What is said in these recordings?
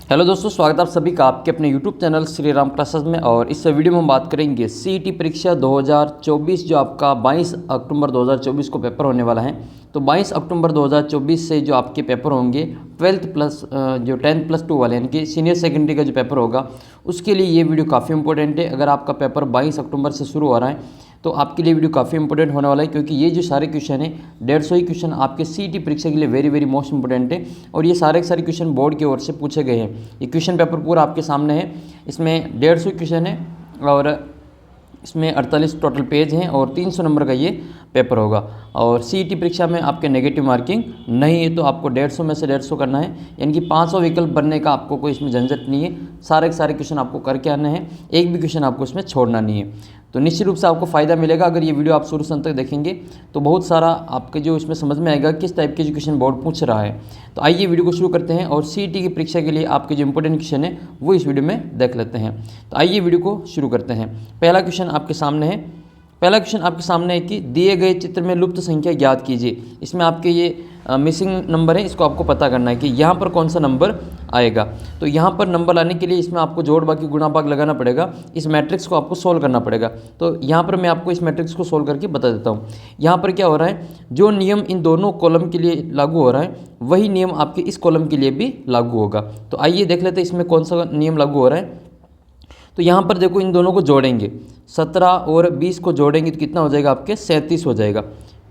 Hello दोस्तों, स्वागत है आप सभी का आपके अपने YouTube channel Shri Ram classes में। और इस वीडियो में हम बात करेंगे सीईटी परीक्षा 2024 जो आपका 22 अक्टूबर 2024 को पेपर होने वाला है। तो 22 अक्टूबर 2024 से जो आपके पेपर होंगे 12th प्लस जो 10th प्लस 2 वाले यानी कि सीनियर सेकेंडरी का जो पेपर होगा उसके लिए ये वीडियो काफ़ी इंपॉर्टेंट है। अगर आपका पेपर 22 अक्टूबर से शुरू हो रहा है तो आपके लिए वीडियो काफ़ी इंपॉर्टेंट होने वाला है, क्योंकि ये जो सारे क्वेश्चन है 150 ही क्वेश्चन आपके सीईटी परीक्षा के लिए वेरी वेरी मोस्ट इंपॉर्टेंट है। और ये सारे के सारे क्वेश्चन बोर्ड की ओर से पूछे गए हैं। ये क्वेश्चन पेपर पूरा आपके सामने है, इसमें 150 क्वेश्चन है और इसमें 48 टोटल पेज हैं और 300 नंबर का ये पेपर होगा। और सीईटी परीक्षा में आपके नेगेटिव मार्किंग नहीं है, तो आपको 150 में से 150 करना है, यानी कि 500 विकल्प भरने का आपको कोई इसमें झंझट नहीं है। सारे के सारे क्वेश्चन आपको करके आने हैं, एक भी क्वेश्चन आपको इसमें छोड़ना नहीं है। तो निश्चित रूप से आपको फ़ायदा मिलेगा अगर ये वीडियो आप शुरू से अंत तक देखेंगे, तो बहुत सारा आपके जो इसमें समझ में आएगा किस टाइप के जो क्वेश्चन बोर्ड पूछ रहा है। तो आइए वीडियो को शुरू करते हैं और सीईटी की परीक्षा के लिए आपके जो इंपॉर्टेंट क्वेश्चन है वो इस वीडियो में देख लेते हैं। तो आइए वीडियो को शुरू करते हैं। पहला क्वेश्चन आपके सामने है। पहला क्वेश्चन आपके सामने है कि दिए गए चित्र में लुप्त संख्या ज्ञात कीजिए। इसमें आपके ये मिसिंग नंबर है, इसको आपको पता करना है कि यहाँ पर कौन सा नंबर आएगा। तो यहाँ पर नंबर लाने के लिए इसमें आपको जोड़ बाकी गुणा भाग लगाना पड़ेगा, इस मैट्रिक्स को आपको सोल्व करना पड़ेगा। तो यहाँ पर मैं आपको इस मैट्रिक्स को सोल्व करके बता देता हूँ। यहाँ पर क्या हो रहा है, जो नियम इन दोनों कॉलम के लिए लागू हो रहा है वही नियम आपके इस कॉलम के लिए भी लागू होगा। तो आइए देख लेते हैं इसमें कौन सा नियम लागू हो रहा है। तो यहाँ पर देखो, इन दोनों को जोड़ेंगे, 17 और 20 को जोड़ेंगे तो कितना हो जाएगा आपके 37 हो जाएगा।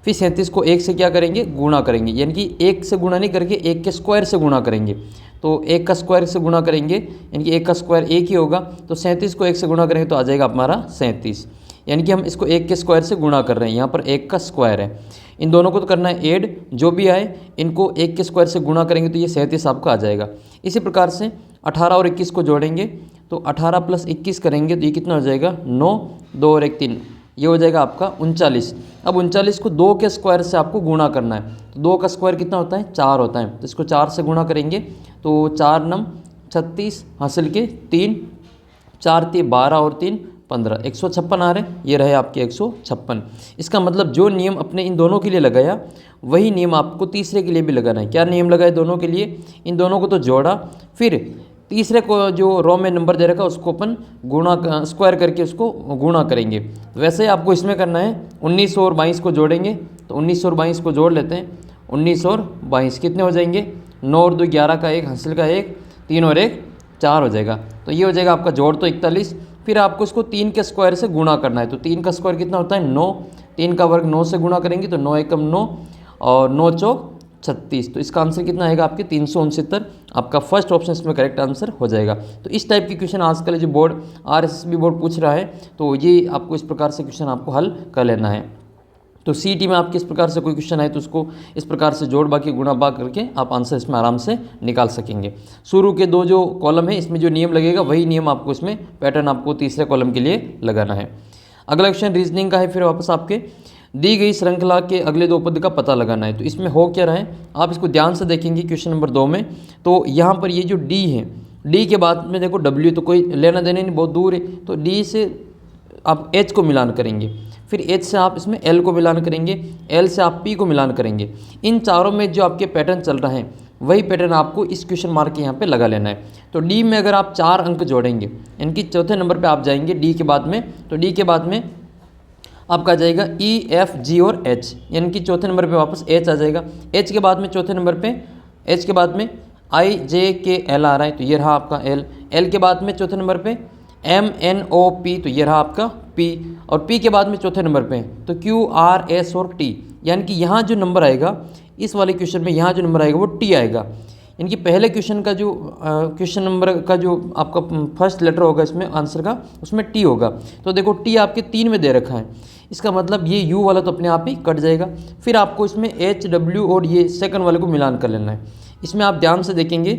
फिर 37 को 1 से क्या करेंगे, गुणा करेंगे, यानी कि 1 से गुणा नहीं करके 1 के स्क्वायर से गुणा करेंगे। तो 1 का स्क्वायर से गुणा करेंगे, यानी कि 1 का स्क्वायर 1 ही होगा। तो 37 को 1 से गुणा करेंगे तो आ जाएगा हमारा 37, यानी कि हम इसको 1 के स्क्वायर से गुणा कर रहे हैं। यहाँ पर 1 का स्क्वायर है, इन दोनों को तो करना है ऐड, जो भी आए इनको 1 के स्क्वायर से गुणा करेंगे तो ये 37 आपका आ जाएगा। इसी प्रकार से 18 और 21 को जोड़ेंगे, तो 18 प्लस 21 करेंगे तो ये कितना हो जाएगा 9, 2 और 1 3, ये हो जाएगा आपका 39। अब 39 को 2 के स्क्वायर से आपको गुणा करना है। तो 2 का स्क्वायर कितना होता है 4 होता है, तो इसको 4 से गुणा करेंगे तो 4 9 36 हासिल के 3, 4 3 12 और 3 15, 156 आ रहे हैं। ये रहे आपके 156। इसका मतलब जो नियम अपने इन दोनों के लिए लगाया वही नियम आपको तीसरे के लिए भी लगाना है। क्या नियम लगाए दोनों के लिए, इन दोनों को तो जोड़ा, फिर तीसरे को जो रो में नंबर दे रखा उसको अपन गुणा स्क्वायर करके उसको गुणा करेंगे। वैसे ही आपको इसमें करना है। 19 और 22 को जोड़ेंगे, तो 19 और 22 को जोड़ लेते हैं। 19 और 22 कितने हो जाएंगे, 9 और 2 11 का 1 हासिल का 1, 3 और 1 4 हो जाएगा। तो ये हो जाएगा आपका जोड़ तो 41। फिर आपको इसको 3 के स्क्वायर से गुणा करना है। तो 3 का स्क्वायर कितना होता है 9, 3 का वर्ग 9 से गुणा करेंगे तो 9 एकम 9 और 9 चौक 36। तो इसका आंसर कितना आएगा आपके 369। आपका फर्स्ट ऑप्शन इसमें करेक्ट आंसर हो जाएगा। तो इस टाइप के क्वेश्चन आजकल जो बोर्ड आरएसएसबी बोर्ड पूछ रहा है, तो ये आपको इस प्रकार से क्वेश्चन आपको हल कर लेना है। तो सीईटी में आपके इस प्रकार से कोई क्वेश्चन आए तो उसको इस प्रकार से जोड़ बाकी गुणा भाग करके आप आंसर इसमें आराम से निकाल सकेंगे। शुरू के 2 जो कॉलम है इसमें जो नियम लगेगा वही नियम आपको इसमें पैटर्न आपको तीसरे कॉलम के लिए लगाना है। अगला क्वेश्चन रीजनिंग का है। फिर वापस आपके दी गई श्रृंखला के अगले 2 पद का पता लगाना है। तो इसमें हो क्या रहा है, आप इसको ध्यान से देखेंगे क्वेश्चन नंबर 2 में। तो यहाँ पर ये जो डी है, डी के बाद में देखो डब्ल्यू, तो कोई लेना देना नहीं, बहुत दूर है। तो डी से आप एच को मिलान करेंगे, फिर एच से आप इसमें एल को मिलान करेंगे, एल से आप पी को मिलान करेंगे। इन चारों में जो आपके पैटर्न चल रहा है वही पैटर्न आपको इस क्वेश्चन मार्क के यहाँ पे लगा लेना है। तो डी में अगर आप 4 अंक जोड़ेंगे, यानी कि चौथे नंबर पे आप जाएंगे डी के बाद में, तो डी के बाद में आपका आ जाएगा ई एफ जी और एच, यानी कि चौथे नंबर पे वापस एच आ जाएगा। एच के बाद में चौथे नंबर पे, एच के बाद में आई जे के एल आ रहा है, तो ये रहा आपका एल। एल के बाद में चौथे नंबर पे एम एन ओ पी, तो ये रहा आपका पी। और पी के बाद में चौथे नंबर पे तो क्यू आर एस और टी, यानी कि यहाँ जो नंबर आएगा इस वाले क्वेश्चन में, यहाँ जो नंबर आएगा वो टी आएगा। यानी कि पहले क्वेश्चन का जो क्वेश्चन नंबर का जो आपका फर्स्ट लेटर होगा इसमें आंसर का, उसमें टी होगा। तो देखो टी आपके 3 में दे रखा है, इसका मतलब ये यू वाला तो अपने आप ही कट जाएगा। फिर आपको इसमें एच डब्ल्यू और ये सेकंड वाले को मिलान कर लेना है। इसमें आप ध्यान से देखेंगे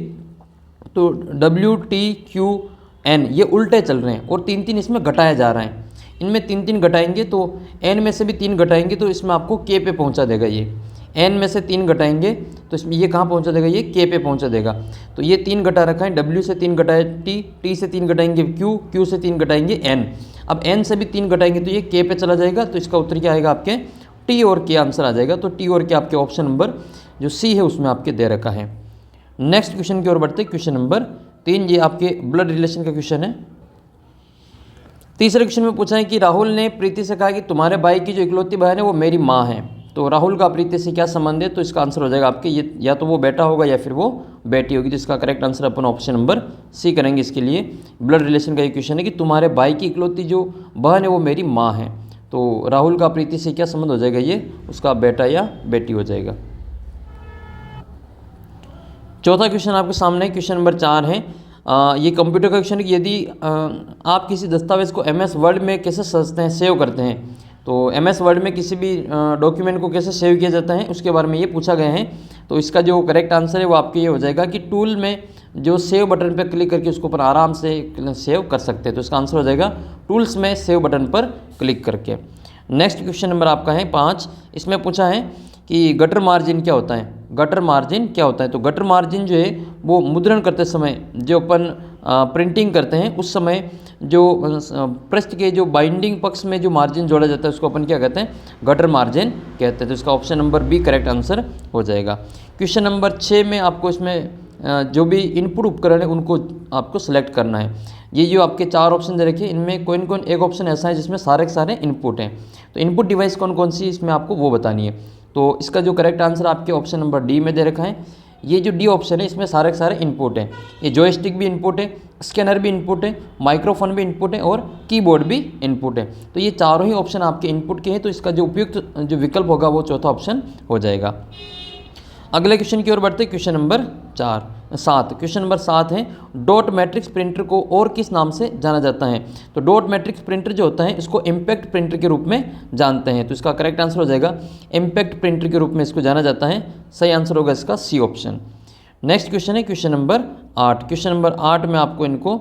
तो डब्ल्यू टी क्यू एन ये उल्टे चल रहे हैं और 3 इसमें घटाया जा रहा है। इनमें 3 घटाएंगे तो एन में से भी 3 घटाएंगे तो इसमें आपको के पे पहुंचा देगा। ये एन में से 3 घटाएंगे तो इसमें ये कहाँ पहुंचा देगा, ये के पे पहुंचा देगा। तो ये 3 घटा रखा है, डब्ल्यू से 3 घटाए टी, टी से 3 घटाएंगे क्यू, क्यू से 3 घटाएंगे एन। अब एन से भी 3 घटाएंगे तो ये के पे चला जाएगा। तो इसका उत्तर क्या आएगा आपके टी और के आंसर आ जाएगा। तो टी और के आपके ऑप्शन नंबर जो सी है उसमें आपके दे रखा है। नेक्स्ट क्वेश्चन की ओर बढ़ते हैं, क्वेश्चन नंबर 3 ये आपके ब्लड रिलेशन का क्वेश्चन है। तीसरे क्वेश्चन में पूछा है कि राहुल ने प्रीति से कहा कि तुम्हारे भाई की जो इकलौती बहन है वो मेरी माँ है। तो राहुल का प्रीति से क्या संबंध है? तो इसका आंसर हो जाएगा आपके ये या तो वो बेटा होगा या फिर वो बेटी होगी। तो इसका करेक्ट आंसर अपन ऑप्शन नंबर सी करेंगे इसके लिए। ब्लड रिलेशन का ये क्वेश्चन है कि तुम्हारे भाई की इकलौती जो बहन है वो मेरी माँ है। तो राहुल का प्रीति से क्या संबंध हो जाएगा? ये उसका बेटा या बेटी हो जाएगा। चौथा क्वेश्चन आपके सामने क्वेश्चन नंबर 4 है। ये कंप्यूटर का क्वेश्चन है कि यदि आप किसी दस्तावेज को MS वर्ड में कैसे सजते हैं, सेव करते हैं, तो MS वर्ड में किसी भी डॉक्यूमेंट को कैसे सेव किया जाता है उसके बारे में ये पूछा गया है। तो इसका जो करेक्ट आंसर है वो आपके ये हो जाएगा कि टूल में जो सेव बटन पर क्लिक करके उसको अपन आराम से सेव कर सकते हैं। तो इसका आंसर हो जाएगा टूल्स में सेव बटन पर क्लिक करके। नेक्स्ट क्वेश्चन नंबर आपका है 5। इसमें पूछा है कि गटर मार्जिन क्या होता है? गटर मार्जिन क्या होता है? तो गटर मार्जिन जो है वो मुद्रण करते समय जो अपन प्रिंटिंग करते हैं उस समय जो पृष्ठ के जो बाइंडिंग पक्ष में जो मार्जिन जोड़ा जाता है उसको अपन क्या कहते हैं? गटर मार्जिन कहते हैं। तो इसका option number B correct answer हो जाएगा। क्वेश्चन नंबर 6 में आपको इसमें जो भी इनपुट उपकरण है उनको आपको सेलेक्ट करना है। ये जो आपके 4 ऑप्शन दे रखे इनमें कौन कौन एक ऑप्शन ऐसा है जिसमें सारे के सारे इनपुट हैं। तो इनपुट डिवाइस कौन कौन सी इसमें आपको वो बतानी है। तो इसका जो करेक्ट आंसर आपके ऑप्शन नंबर डी में दे रखा है। ये जो डी ऑप्शन है इसमें सारे के सारे इनपुट हैं। ये जॉयस्टिक भी इनपुट है, स्कैनर भी इनपुट है, माइक्रोफोन भी इनपुट है और कीबोर्ड भी इनपुट है। तो ये चारों ही ऑप्शन आपके इनपुट के हैं। तो इसका जो उपयुक्त जो विकल्प होगा वो चौथा ऑप्शन हो जाएगा। अगले क्वेश्चन की ओर बढ़ते हैं। क्वेश्चन नंबर 7 क्वेश्चन नंबर 7 है डॉट मैट्रिक्स प्रिंटर को और किस नाम से जाना जाता है? तो डॉट मैट्रिक्स प्रिंटर जो होता है इसको इम्पैक्ट प्रिंटर के रूप में जानते हैं। तो इसका करेक्ट आंसर हो जाएगा इम्पैक्ट प्रिंटर के रूप में इसको जाना जाता है। सही आंसर होगा इसका सी ऑप्शन। नेक्स्ट क्वेश्चन है क्वेश्चन नंबर 8। क्वेश्चन नंबर 8 में आपको इनको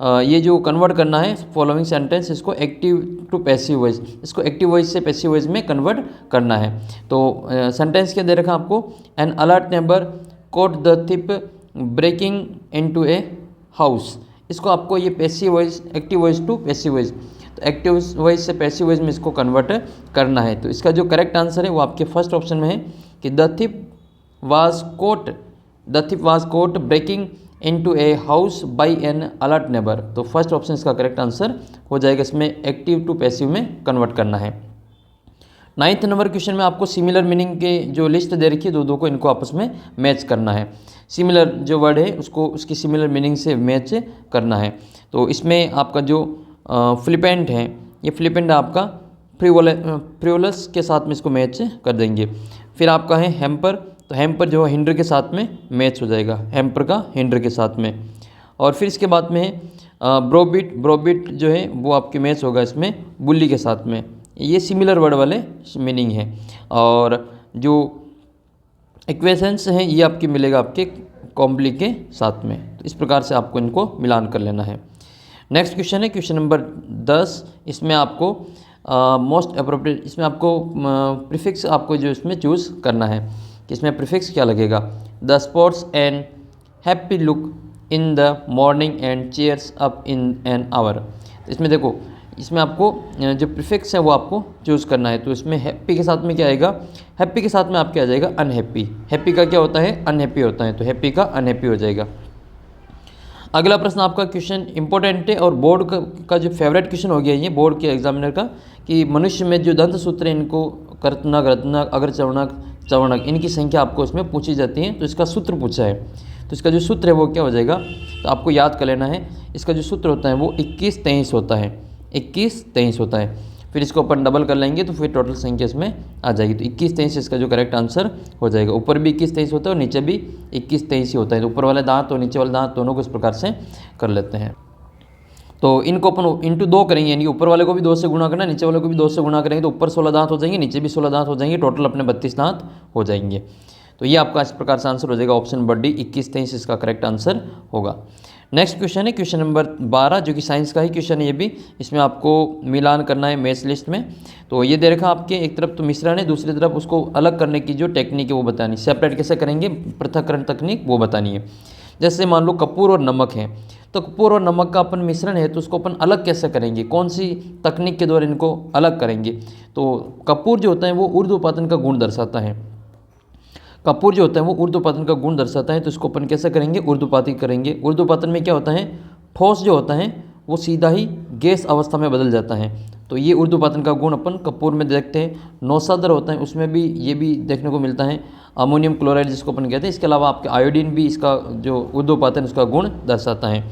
ये जो कन्वर्ट करना है फॉलोइंग सेंटेंस, इसको एक्टिव टू पैसिव वॉइस, इसको एक्टिव वॉइस से पैसिव वॉइस में कन्वर्ट करना है। तो सेंटेंस क्या दे रखा आपको? An alert neighbour caught the thief breaking into a house. इसको आपको ये passive voice, active voice to passive voice, तो एक्टिव वॉइस से पैसिव वॉइस में इसको कन्वर्ट करना है। तो इसका जो करेक्ट आंसर है वो आपके फर्स्ट ऑप्शन में है कि the thief was caught breaking into a house by an alert neighbour. तो फर्स्ट ऑप्शन इसका करेक्ट आंसर हो जाएगा। इसमें एक्टिव टू पैसिव में कन्वर्ट करना है। 9th नंबर क्वेश्चन में आपको सिमिलर मीनिंग के जो लिस्ट दे रखी है दो को इनको आपस में मैच करना है। सिमिलर जो वर्ड है उसको उसकी सिमिलर मीनिंग से मैच करना है। तो इसमें आपका जो फ्लिपेंट है ये फ्लिपेंट आपका फ्रिवोलस के साथ में इसको मैच कर देंगे। फिर आपका है हैम्पर, तो हैम्पर जो है हिंडर के साथ में मैच हो जाएगा, हैम्पर का हिंडर के साथ में। और फिर इसके बाद में है ब्रोबिट जो है वो आपके मैच होगा इसमें बुल्ली के साथ में। ये सिमिलर वर्ड वाले मीनिंग है। और जो इक्वेशंस हैं ये आपके मिलेगा आपके कॉम्प्ली के साथ में। तो इस प्रकार से आपको इनको मिलान कर लेना है। नेक्स्ट क्वेश्चन है क्वेश्चन नंबर 10। इसमें आपको मोस्ट अप्रोप्रिएट, इसमें आपको प्रीफिक्स आपको जो इसमें चूज़ करना है कि इसमें प्रीफिक्स क्या लगेगा। The sports and happy look in the morning and chairs up in an hour. इसमें देखो इसमें आपको जो प्रीफिक्स है वो आपको चूज़ करना है। तो इसमें हैप्पी के साथ में क्या आएगा? हैप्पी के साथ में आपके आ जाएगा अनहैप्पी। हैप्पी का क्या होता है? अनहैप्पी होता है। तो हैप्पी का अनहैप्पी हो जाएगा। अगला प्रश्न आपका क्वेश्चन इंपॉर्टेंट है और बोर्ड का जो फेवरेट क्वेश्चन हो गया ये बोर्ड के एग्जामिनर का कि मनुष्य में जो दंत सूत्र है इनको कर्तनक, रत्नक, अगर चवर्णक, चवर्णक इनकी संख्या आपको इसमें पूछी जाती है। तो इसका सूत्र पूछा है। तो इसका जो सूत्र है वो क्या हो जाएगा? तो आपको याद कर लेना है। इसका जो सूत्र होता है वो 21-23 होता है। 21-23 होता है। फिर इसको अपन डबल कर लेंगे तो फिर टोटल संख्या इसमें आ जाएगी। तो 21-23 इसका जो करेक्ट आंसर हो जाएगा। ऊपर भी 21-23 होता है और नीचे भी 21-23 ही होता है। तो ऊपर वाले दांत और नीचे वाले दांत दोनों को इस प्रकार से कर लेते हैं। तो इनको अपन इंटू 2 करेंगे, यानी ऊपर वाले को भी 2 से गुणा करना, नीचे वाले को भी 2 से गुणा करेंगे तो ऊपर 16 दांत हो जाएंगे, नीचे भी 16 दांत हो जाएंगे, टोटल अपने 32 दांत हो जाएंगे। तो ये आपका इस प्रकार से आंसर हो जाएगा। ऑप्शन नंबर डी 21-23 इसका करेक्ट आंसर होगा। नेक्स्ट क्वेश्चन है क्वेश्चन नंबर 12 जो कि साइंस का ही क्वेश्चन है। ये भी इसमें आपको मिलान करना है मैच लिस्ट में। तो ये दे रखा आपके एक तरफ तो मिश्रण है, दूसरी तरफ उसको अलग करने की जो टेक्निक है वो बतानी, सेपरेट कैसे करेंगे पृथक्करण तकनीक वो बतानी है। जैसे मान लो कपूर और नमक है, तो कपूर और नमक का अपन मिश्रण है तो उसको अपन अलग कैसे करेंगे, कौन सी तकनीक के द्वारा इनको अलग करेंगे। तो कपूर जो होता है वो ऊर्ध्वपातन का गुण दर्शाता है। कपूर जो होता है वो ऊर्ध्वपातन का गुण दर्शाता है, तो इसको अपन कैसे करेंगे, ऊर्ध्वपाती करेंगे। ऊर्ध्वपातन में क्या होता है, ठोस जो होता है वो सीधा ही गैस अवस्था में बदल जाता है, तो ये ऊर्ध्वपातन का गुण अपन कपूर में देखते हैं। नौसादर होता है उसमें भी ये भी देखने को मिलता है, अमोनियम क्लोराइड जिसको अपन कहते हैं। इसके अलावा आपके आयोडीन भी इसका जो ऊर्ध्वपातन उसका गुण दर्शाता है।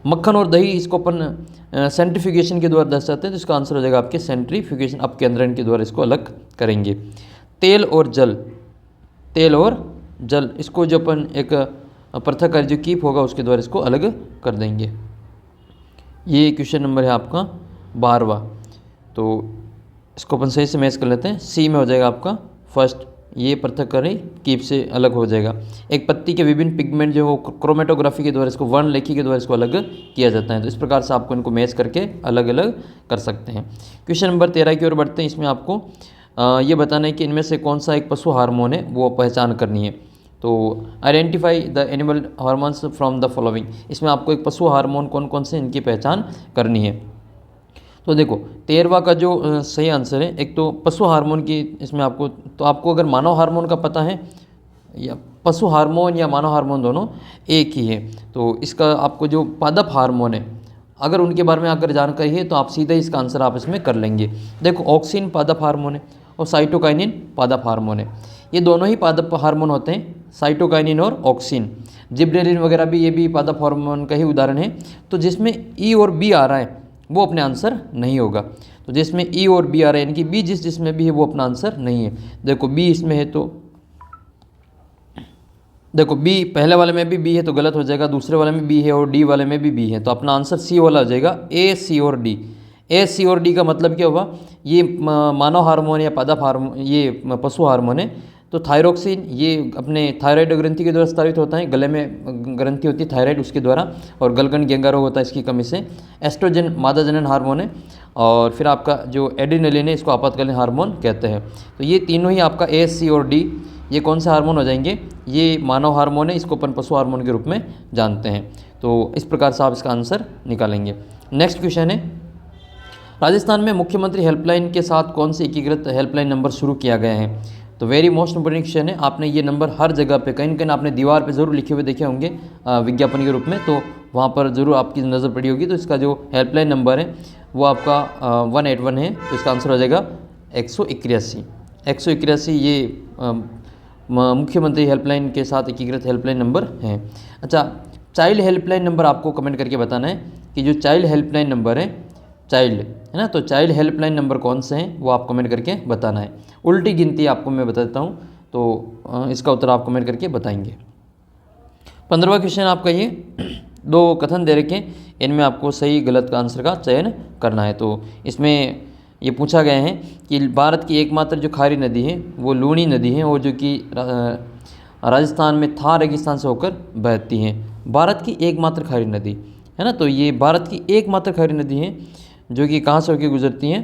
मक्खन और दही इसको अपन सेंट्रीफ्यूगेशन के द्वारा दर्शाते हैं, तो इसका आंसर हो जाएगा आपके सेंट्रीफ्यूगेशन अपकेंद्रण के द्वारा इसको अलग करेंगे। तेल और जल, तेल और जल इसको जो अपन एक पृथक जो कीप होगा उसके द्वारा इसको अलग कर देंगे। ये क्वेश्चन नंबर है आपका 12वां, तो इसको अपन सही से मैच कर लेते हैं। सी में हो जाएगा आपका फर्स्ट, ये पृथक्करण कीप से अलग हो जाएगा। एक पत्ती के विभिन्न पिगमेंट जो वो क्रोमेटोग्राफी के द्वारा इसको वर्णलेखी के द्वारा इसको अलग किया जाता है, तो इस प्रकार से आपको इनको मैच करके अलग अलग कर सकते हैं। क्वेश्चन नंबर 13 की ओर बढ़ते हैं। इसमें आपको ये बताना है कि इनमें से कौन सा एक पशु हार्मोन है वो पहचान करनी है। तो identify the animal hormones from the following, इसमें आपको एक पशु हार्मोन कौन कौन से इनकी पहचान करनी है। तो देखो 13वां का जो सही आंसर है, एक तो पशु हार्मोन की इसमें आपको, तो आपको अगर मानव हार्मोन का पता है या पशु हार्मोन या मानव हार्मोन दोनों एक ही है, तो इसका आपको जो पादप हार्मोन है अगर उनके बारे में अगर जानकारी है तो आप सीधे इसका आंसर आप इसमें कर लेंगे। देखो ऑक्सिन पादप हार्मोन है और साइटोकाइनिन पादप हार्मोन है, ये दोनों ही पादप हार्मोन होते हैं, साइटोकाइनिन और ऑक्सिन। जिब्रेलिन वगैरह भी ये भी पादप हार्मोन का ही उदाहरण है। तो जिसमें ई और बी आ रहा है वो अपने आंसर नहीं होगा, तो जिसमें ई और बी आ रहा है यानी कि बी जिसमें भी है वो अपना आंसर नहीं है। देखो बी इसमें है तो देखो बी पहले वाले में भी बी है तो गलत हो जाएगा, दूसरे वाले में बी है और डी वाले में भी बी है, तो अपना आंसर सी वाला हो जाएगा, ए सी और डी। ए सी और डी का मतलब क्या होगा, ये मानव हार्मोन या पादप हार्मोन, ये पशु हार्मोन है। तो थायरोक्सिन ये अपने थायराइड ग्रंथि के द्वारा स्रावित होता है, गले में ग्रंथि होती है थायराइड उसके द्वारा, और गलगन गेंगा रोग होता है इसकी कमी से। एस्ट्रोजन मादा जनन हार्मोन है, और फिर आपका जो एड्रेनलिन है इसको आपातकालीन हार्मोन कहते हैं। तो ये तीनों ही आपका ए सी और डी ये कौन से हार्मोन हो जाएंगे, ये मानव हार्मोन है, इसको अपन पशु हार्मोन के रूप में जानते हैं। तो इस प्रकार से आप इसका आंसर निकालेंगे। नेक्स्ट क्वेश्चन है, राजस्थान में मुख्यमंत्री हेल्पलाइन के साथ कौन से एकीकृत हेल्पलाइन नंबर शुरू किया गया है। तो वेरी मोस्ट इंपोर्टेंट क्वेश्चन है, आपने ये नंबर हर जगह पे कहीं न कहीं आपने दीवार पे ज़रूर लिखे हुए देखे होंगे विज्ञापन के रूप में, तो वहाँ पर ज़रूर आपकी नज़र पड़ी होगी। तो इसका जो हेल्पलाइन नंबर है वो आपका 181 है, तो इसका आंसर हो जाएगा 181। 181 ये मुख्यमंत्री हेल्पलाइन के साथ एकीकृत हेल्पलाइन नंबर है। अच्छा, चाइल्ड हेल्पलाइन नंबर आपको कमेंट करके बताना है कि जो चाइल्ड हेल्पलाइन नंबर है, चाइल्ड है ना, तो चाइल्ड हेल्पलाइन नंबर कौन से हैं वो आप कमेंट करके बताना है। उल्टी गिनती आपको मैं बता देता हूँ, तो इसका उत्तर आप कमेंट करके बताएंगे। 15वां क्वेश्चन आपका ये 2 कथन दे रखे हैं, इनमें आपको सही गलत का आंसर का चयन करना है। तो इसमें ये पूछा गया है कि भारत की एकमात्र जो खारी नदी है वो लूनी नदी है, और जो कि राजस्थान में थार रेगिस्तान से होकर बहती है। भारत की एकमात्र खारी नदी है ना, तो ये भारत की एकमात्र खारी नदी है जो कि कहाँ से होकर गुजरती हैं,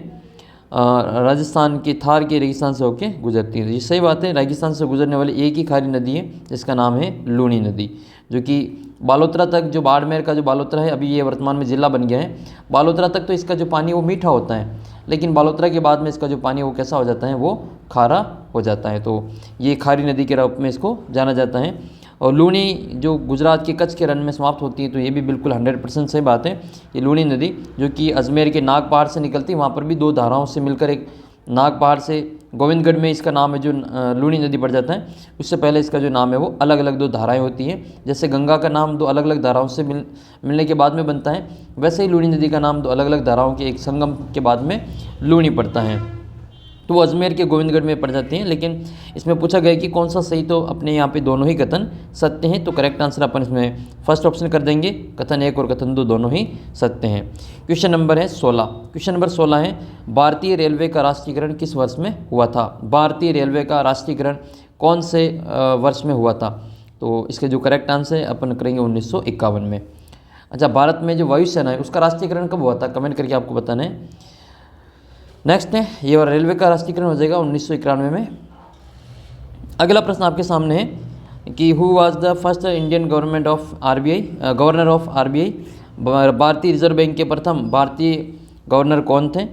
राजस्थान के थार के रेगिस्तान से होकर गुजरती है। ये सही बात है, रेगिस्तान से गुजरने वाली एक ही खारी नदी है जिसका नाम है लूनी नदी, जो कि बालोतरा तक, जो बाड़मेर का जो बालोतरा है अभी ये वर्तमान में ज़िला बन गया है, बालोतरा तक तो इसका जो पानी वो मीठा होता है, लेकिन बालोतरा के बाद में इसका जो पानी वो कैसा हो जाता है, वो खारा हो जाता है। तो ये खारी नदी के रूप में इसको जाना जाता है। और लूनी जो गुजरात के कच्छ के रण में समाप्त होती है, तो ये भी बिल्कुल 100% सही बात है। ये लूनी नदी जो कि अजमेर के नाग पहाड़ से निकलती है, वहाँ पर भी 2 धाराओं से मिलकर एक नाग पहाड़ से गोविंदगढ़ में इसका नाम है जो लूनी नदी पड़ जाता है, उससे पहले इसका जो नाम है वो अलग अलग 2 धाराएं होती हैं। जैसे गंगा का नाम 2 अलग अलग धाराओं से मिलने के बाद में बनता है, वैसे ही लूनी नदी का नाम 2 अलग अलग धाराओं के एक संगम के बाद में लूनी पड़ता है। तो वो अजमेर के गोविंदगढ़ में पड़ जाती हैं, लेकिन इसमें पूछा गया कि कौन सा सही, तो अपने यहाँ पे दोनों ही कथन सत्य हैं। तो करेक्ट आंसर अपन इसमें फर्स्ट ऑप्शन कर देंगे, कथन 1 और कथन 2 दोनों ही सत्य हैं। क्वेश्चन नंबर है 16। क्वेश्चन नंबर 16 है, भारतीय रेलवे का राष्ट्रीयकरण किस वर्ष में हुआ था। भारतीय रेलवे का राष्ट्रीयकरण कौन से वर्ष में हुआ था। तो इसके जो करेक्ट आंसर है अपन करेंगे 1951 में। अच्छा, भारत में जो वायुसेना है उसका राष्ट्रीयकरण कब हुआ था, कमेंट करके आपको बताना है। नेक्स्ट है ये, और रेलवे का राष्ट्रीयकरण हो जाएगा 1991 में। अगला प्रश्न आपके सामने है कि who was the first Indian government of RBI, governor of RBI, भारतीय रिजर्व बैंक के प्रथम भारतीय गवर्नर कौन थे।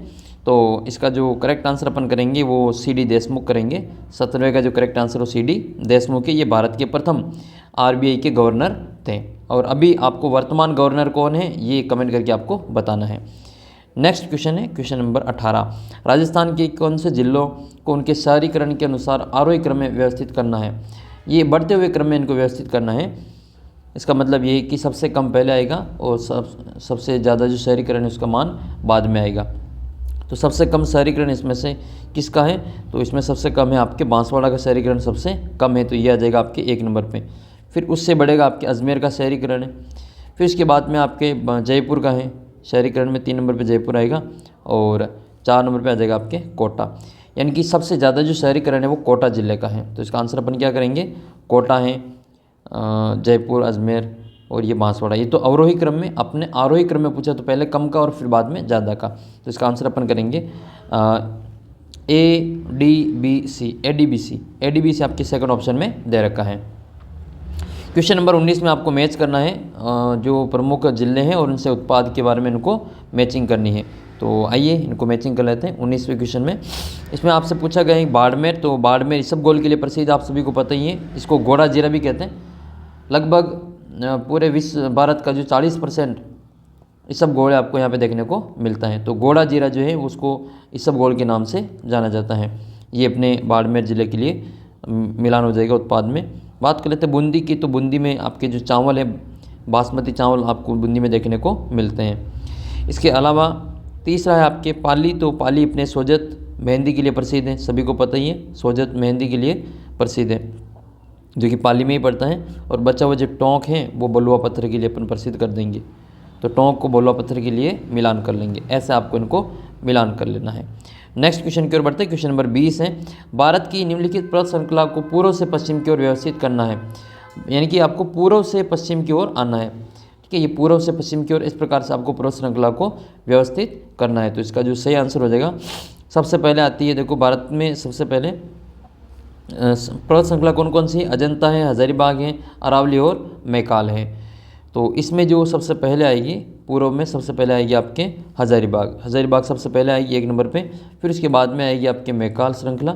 तो इसका जो करेक्ट आंसर अपन करेंगे वो सी.डी. देशमुख करेंगे। 17वें का जो करेक्ट आंसर वो सी.डी. देशमुख है। ये भारत के प्रथम आरबीआई के गवर्नर थे। और अभी आपको वर्तमान गवर्नर कौन है ये कमेंट करके आपको बताना है। नेक्स्ट क्वेश्चन है क्वेश्चन नंबर 18। राजस्थान के कौन से जिलों को उनके शहरीकरण के अनुसार आरोही क्रम में व्यवस्थित करना है? ये बढ़ते हुए क्रम में इनको व्यवस्थित करना है। इसका मतलब ये है कि सबसे कम पहले आएगा और सबसे ज़्यादा जो शहरीकरण है उसका मान बाद में आएगा। तो सबसे कम शहरीकरण इसमें से किसका है? तो इसमें सबसे कम है आपके बांसवाड़ा का शहरीकरण सबसे कम है, तो ये आ जाएगा आपके 1 नंबर पे। फिर उससे बढ़ेगा आपके अजमेर का शहरीकरण है। फिर इसके बाद में आपके जयपुर का है शहरीकरण में, 3 नंबर पे जयपुर आएगा और 4 नंबर पे आ जाएगा आपके कोटा। यानी कि सबसे ज़्यादा जो शहरीकरण है वो कोटा ज़िले का है। तो इसका आंसर अपन क्या करेंगे? कोटा है, जयपुर, अजमेर और ये बांसवाड़ा। ये तो अवरोही क्रम में, अपने आरोही क्रम में पूछा तो पहले कम का और फिर बाद में ज़्यादा का। तो इसका आंसर अपन करेंगे ADBC आपके सेकंड ऑप्शन में दे रखा है। क्वेश्चन नंबर 19 में आपको मैच करना है जो प्रमुख जिले हैं और उनसे उत्पाद के बारे में इनको मैचिंग करनी है। तो आइए इनको मैचिंग कर लेते हैं 19वें क्वेश्चन में। इसमें आपसे पूछा गया है बाड़मेर। तो बाड़मेर इसबगोल के लिए प्रसिद्ध, आप सभी को पता ही है। इसको घोड़ा जीरा भी कहते हैं। लगभग पूरे विश्व भारत का जो 40% इसबगोल आपको यहाँ पे देखने को मिलता है। तो घोड़ा जीरा जो है उसको इसबगोल के नाम से जाना जाता है। ये अपने बाड़मेर ज़िले के लिए मिलान हो जाएगा उत्पाद में। बात कर लेते हैं बूंदी की। तो बूंदी में आपके जो चावल है बासमती चावल आपको बूंदी में देखने को मिलते हैं। इसके अलावा तीसरा है आपके पाली। तो पाली अपने सोजत मेहंदी के लिए प्रसिद्ध है, सभी को पता ही है। सोजत मेहंदी के लिए प्रसिद्ध है जो कि पाली में ही पड़ता है। और बचा हुआ जो टोंक है वो बलुआ पत्थर के लिए अपन प्रसिद्ध कर देंगे। तो टोंक को बलुआ पत्थर के लिए मिलान कर लेंगे। ऐसे आपको इनको मिलान कर लेना है। नेक्स्ट क्वेश्चन की ओर बढ़ते हैं। क्वेश्चन नंबर 20 है भारत की निम्नलिखित पर्वत श्रृंखला को पूर्व से पश्चिम की ओर व्यवस्थित करना है। यानी कि आपको पूर्व से पश्चिम की ओर आना है। ठीक है, ये पूर्व से पश्चिम की ओर इस प्रकार से आपको पर्वत श्रृंखला को व्यवस्थित करना है। तो इसका जो सही आंसर हो जाएगा, सबसे पहले आती है, देखो भारत में सबसे पहले पर्वत श्रृंखला कौन कौन सी है? अजंता है, हजारीबाग है, अरावली और मैकाल है। तो इसमें जो सबसे पहले आएगी पूर्व में सबसे पहले आएगी आपके हजारीबाग सबसे पहले आएगी 1 नंबर पे। फिर उसके बाद में आएगी आपके मैकाल श्रृंखला।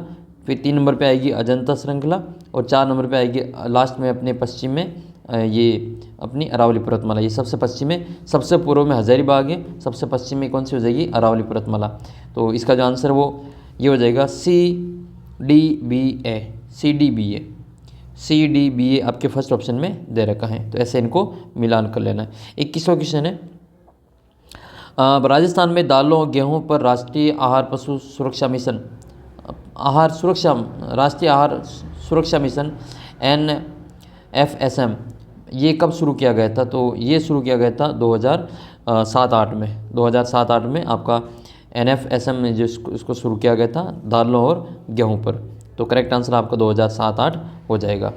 फिर 3 नंबर पे आएगी अजंता श्रृंखला और 4 नंबर पे आएगी लास्ट में अपने पश्चिम में ये अपनी अरावली पर्वतमाला। ये सबसे पश्चिम में, सबसे पूर्व में हजारीबाग है, सबसे पश्चिम में कौन सी हो जाएगी? अरावली पर्वतमाला। तो इसका जो आंसर वो ये हो जाएगा CDBA आपके फर्स्ट ऑप्शन में दे रखा है। तो ऐसे इनको मिलान कर लेना है। 21वां क्वेश्चन है राजस्थान में दालों और गेहूं पर राष्ट्रीय आहार सुरक्षा मिशन NFSM ये कब शुरू किया गया था? तो ये शुरू किया गया था 2007-8 में। 2007-8 में आपका NFSM में जो इसको शुरू किया गया था दालों और गेहूं पर। तो करेक्ट आंसर आपका 2007-8 हो जाएगा।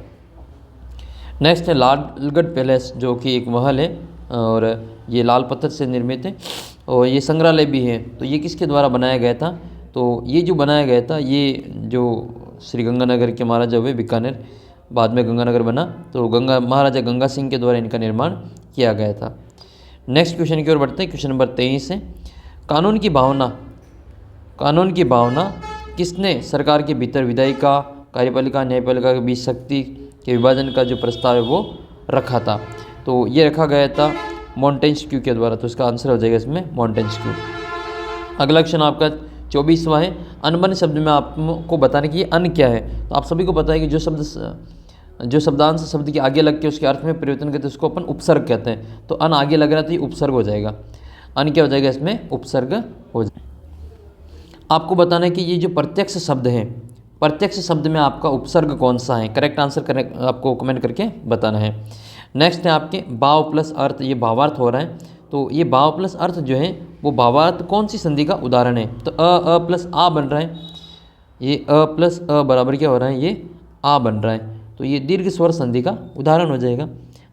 नेक्स्ट है लालगढ़ पैलेस जो कि एक महल है और ये लाल पत्थर से निर्मित है और ये संग्रहालय भी है। तो ये किसके द्वारा बनाया गया था? तो ये जो बनाया गया था ये जो श्री गंगानगर के महाराजा हुए बीकानेर, बाद में गंगानगर बना, तो महाराजा गंगा सिंह के द्वारा इनका निर्माण किया गया था। नेक्स्ट क्वेश्चन की ओर बढ़ते हैं। क्वेश्चन नंबर 23 है कानून की भावना किसने सरकार के भीतर विधायिका, कार्यपालिका, न्यायपालिका के बीच शक्ति के विभाजन का जो प्रस्ताव है वो रखा था? तो ये रखा गया था मॉन्टेस्क्यू के द्वारा। तो इसका आंसर हो जाएगा इसमें मॉन्टेस्क्यू। अगला क्वेश्चन आपका 24वां है अनबन शब्द में आपको बताने की अन क्या है? तो आप सभी को पता है कि जो शब्दांश शब्द के आगे लग के उसके अर्थ में परिवर्तन करते हैं उसको अपन उपसर्ग कहते हैं। तो अन आगे लग रहा है तो ये उपसर्ग हो जाएगा। अन क्या हो जाएगा? इसमें उपसर्ग हो जाएगा। आपको बताना है कि ये जो प्रत्यक्ष शब्द है, प्रत्यक्ष शब्द में आपका उपसर्ग कौन सा है? करेक्ट आंसर आपको कमेंट करके बताना है। नेक्स्ट है आपके भाव प्लस अर्थ, ये भावार्थ हो रहा है। तो ये भाव प्लस अर्थ जो है वो भावार्थ कौन सी संधि का उदाहरण है? तो अ प्लस आ बन रहा है। ये अ प्लस अ बराबर क्या हो रहा है? ये आ बन रहा है। तो ये दीर्घ स्वर संधि का उदाहरण हो जाएगा।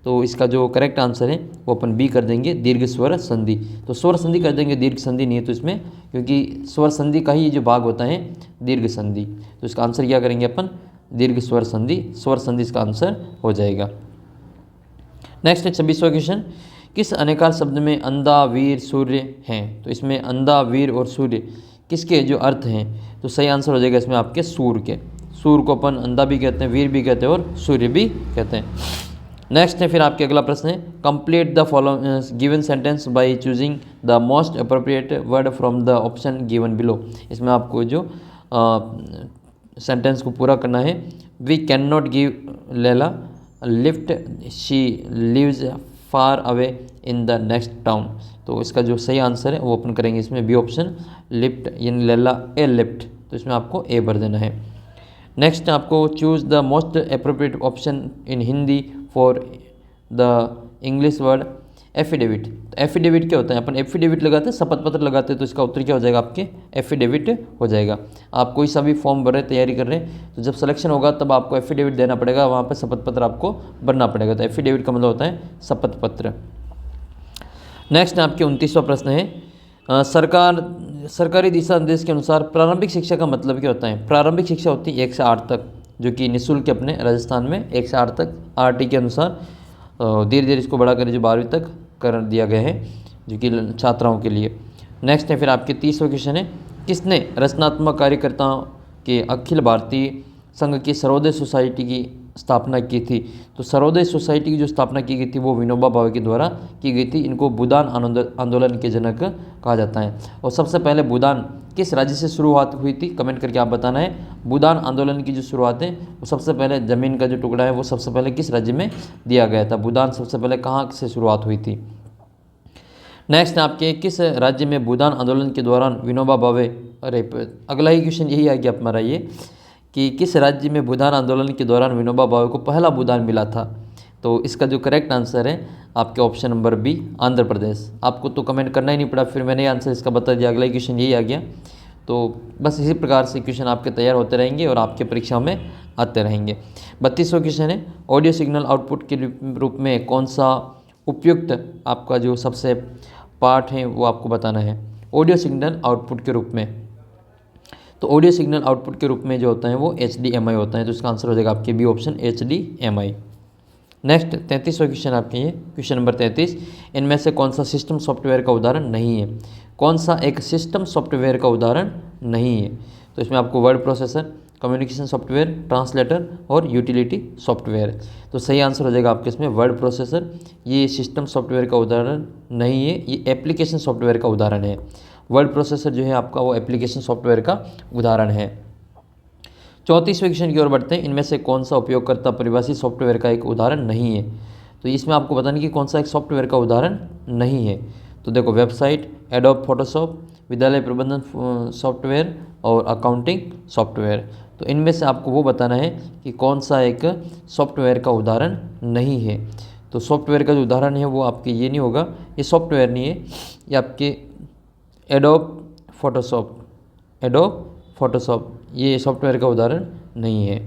तो इसका जो करेक्ट आंसर है वो अपन बी कर देंगे, दीर्घ स्वर संधि। तो स्वर संधि कर देंगे, दीर्घ संधि नहीं है तो इसमें, क्योंकि स्वर संधि का ही जो भाग होता है दीर्घ संधि। तो इसका आंसर क्या करेंगे अपन? दीर्घ स्वर संधि, स्वर संधि इसका आंसर हो जाएगा। नेक्स्ट है 26वां क्वेश्चन किस अनेकार शब्द में अंधा, वीर, सूर्य हैं? तो इसमें अंधा, वीर और सूर्य किसके जो अर्थ हैं, तो सही आंसर हो जाएगा इसमें आपके सूर्य के। सूर्य को अपन अंधा भी कहते हैं, वीर भी कहते हैं और सूर्य भी कहते हैं। नेक्स्ट है फिर आपके अगला प्रश्न है, complete the following given sentence by choosing the most appropriate word from the option given below. इसमें आपको जो सेंटेंस को पूरा करना है। We can not give Laila lift, she lives far away in the next town. तो इसका जो सही आंसर है वो अपन करेंगे इसमें बी ऑप्शन, लिफ्ट यानी लैला ए लिफ्ट, तो इसमें आपको ए भर देना है। नेक्स्ट आपको choose the most appropriate option in Hindi for the English word affidavit. तो एफिडेविट क्या होता है, अपन एफिडेविट लगाते हैं, शपथ पत्र लगाते हैं, तो इसका उत्तर क्या हो जाएगा आपके एफिडेविट हो जाएगा। आप कोई सा भी फॉर्म भर रहे तैयारी कर रहे हैं, तो जब सिलेक्शन होगा तब आपको एफिडेविट देना पड़ेगा, वहाँ पर शपथ पत्र आपको भरना पड़ेगा। तो एफिडेविट का मतलब होता है शपथ पत्र। नेक्स्ट आपके 29वां प्रश्न है, सरकारी दिशा निर्देश के अनुसार प्रारंभिक शिक्षा का मतलब क्या होता है। प्रारंभिक शिक्षा होती है 1 से 8 तक, जो कि निःशुल्क अपने राजस्थान में 1 से 8 तक आरटी के अनुसार, धीरे धीरे इसको बढ़ाकर जो 12वीं तक कर दिया गया है, जो कि छात्राओं के लिए। नेक्स्ट है फिर आपके 30वां क्वेश्चन है, किसने रचनात्मक कार्यकर्ताओं के अखिल भारतीय संघ की सर्वोदय सोसाइटी की स्थापना की थी। तो सर्वोदय सोसाइटी की जो स्थापना की गई थी वो विनोबा भावे के द्वारा की गई थी। इनको भूदान आंदोलन के जनक कहा जाता है। और सबसे पहले भूदान किस राज्य से शुरुआत हुई थी, कमेंट करके आप बताना है। भूदान आंदोलन की जो शुरुआत है वो सबसे पहले ज़मीन का जो टुकड़ा है वो सबसे पहले किस राज्य में दिया गया था, भूदान सबसे पहले कहाँ से शुरुआत हुई थी। नेक्स्ट आपके किस राज्य में भूदान आंदोलन के दौरान विनोबा भावे, अरे अगला ही क्वेश्चन यही आ गया हमारा ये, कि किस राज्य में भूदान आंदोलन के दौरान विनोबा भावे को पहला भूदान मिला था। तो इसका जो करेक्ट आंसर है आपके option number B, Andhra Pradesh. आपको तो कमेंट करना ही नहीं पड़ा, फिर मैंने आंसर इसका बता दिया, अगला क्वेश्चन यही आ गया। तो बस इसी प्रकार से क्वेश्चन आपके तैयार होते रहेंगे और आपके परीक्षा में आते रहेंगे। 32वां क्वेश्चन है, ऑडियो सिग्नल आउटपुट के रूप में कौन सा उपयुक्त आपका जो सबसे पार्ट है वो आपको बताना है। ऑडियो सिग्नल आउटपुट के रूप में, तो ऑडियो सिग्नल आउटपुट के रूप में जो होता है वो HDMI होता है। तो इसका आंसर हो जाएगा आपके बी ऑप्शन, HDMI। नेक्स्ट 33वां क्वेश्चन आपके ये क्वेश्चन नंबर 33, इनमें से कौन सा सिस्टम सॉफ्टवेयर का उदाहरण नहीं है। कौन सा एक सिस्टम सॉफ्टवेयर का उदाहरण नहीं है। तो इसमें आपको word processor, communication software, translator और यूटिलिटी सॉफ्टवेयर। तो सही आंसर हो जाएगा आपके इसमें वर्ड प्रोसेसर। ये सिस्टम सॉफ्टवेयर का उदाहरण नहीं है, ये एप्लीकेशन सॉफ्टवेयर का उदाहरण है। वर्ड प्रोसेसर जो है आपका वो एप्लीकेशन सॉफ्टवेयर का उदाहरण है। 34वें क्वेश्चन की ओर बढ़ते हैं, इनमें से कौन सा उपयोगकर्ता परिभाषित सॉफ्टवेयर का एक उदाहरण नहीं है। तो इसमें आपको बताना कि कौन सा एक सॉफ्टवेयर का उदाहरण नहीं है। तो देखो, वेबसाइट, एडोब फोटोशॉप, विद्यालय प्रबंधन सॉफ्टवेयर और अकाउंटिंग सॉफ्टवेयर। तो इनमें से आपको वो बताना है कि कौन सा एक सॉफ्टवेयर का उदाहरण नहीं है। तो सॉफ्टवेयर का जो उदाहरण है वो आपके ये नहीं होगा, ये सॉफ्टवेयर नहीं है, ये आपके एडोब फोटोशॉप ये सॉफ्टवेयर का उदाहरण नहीं है।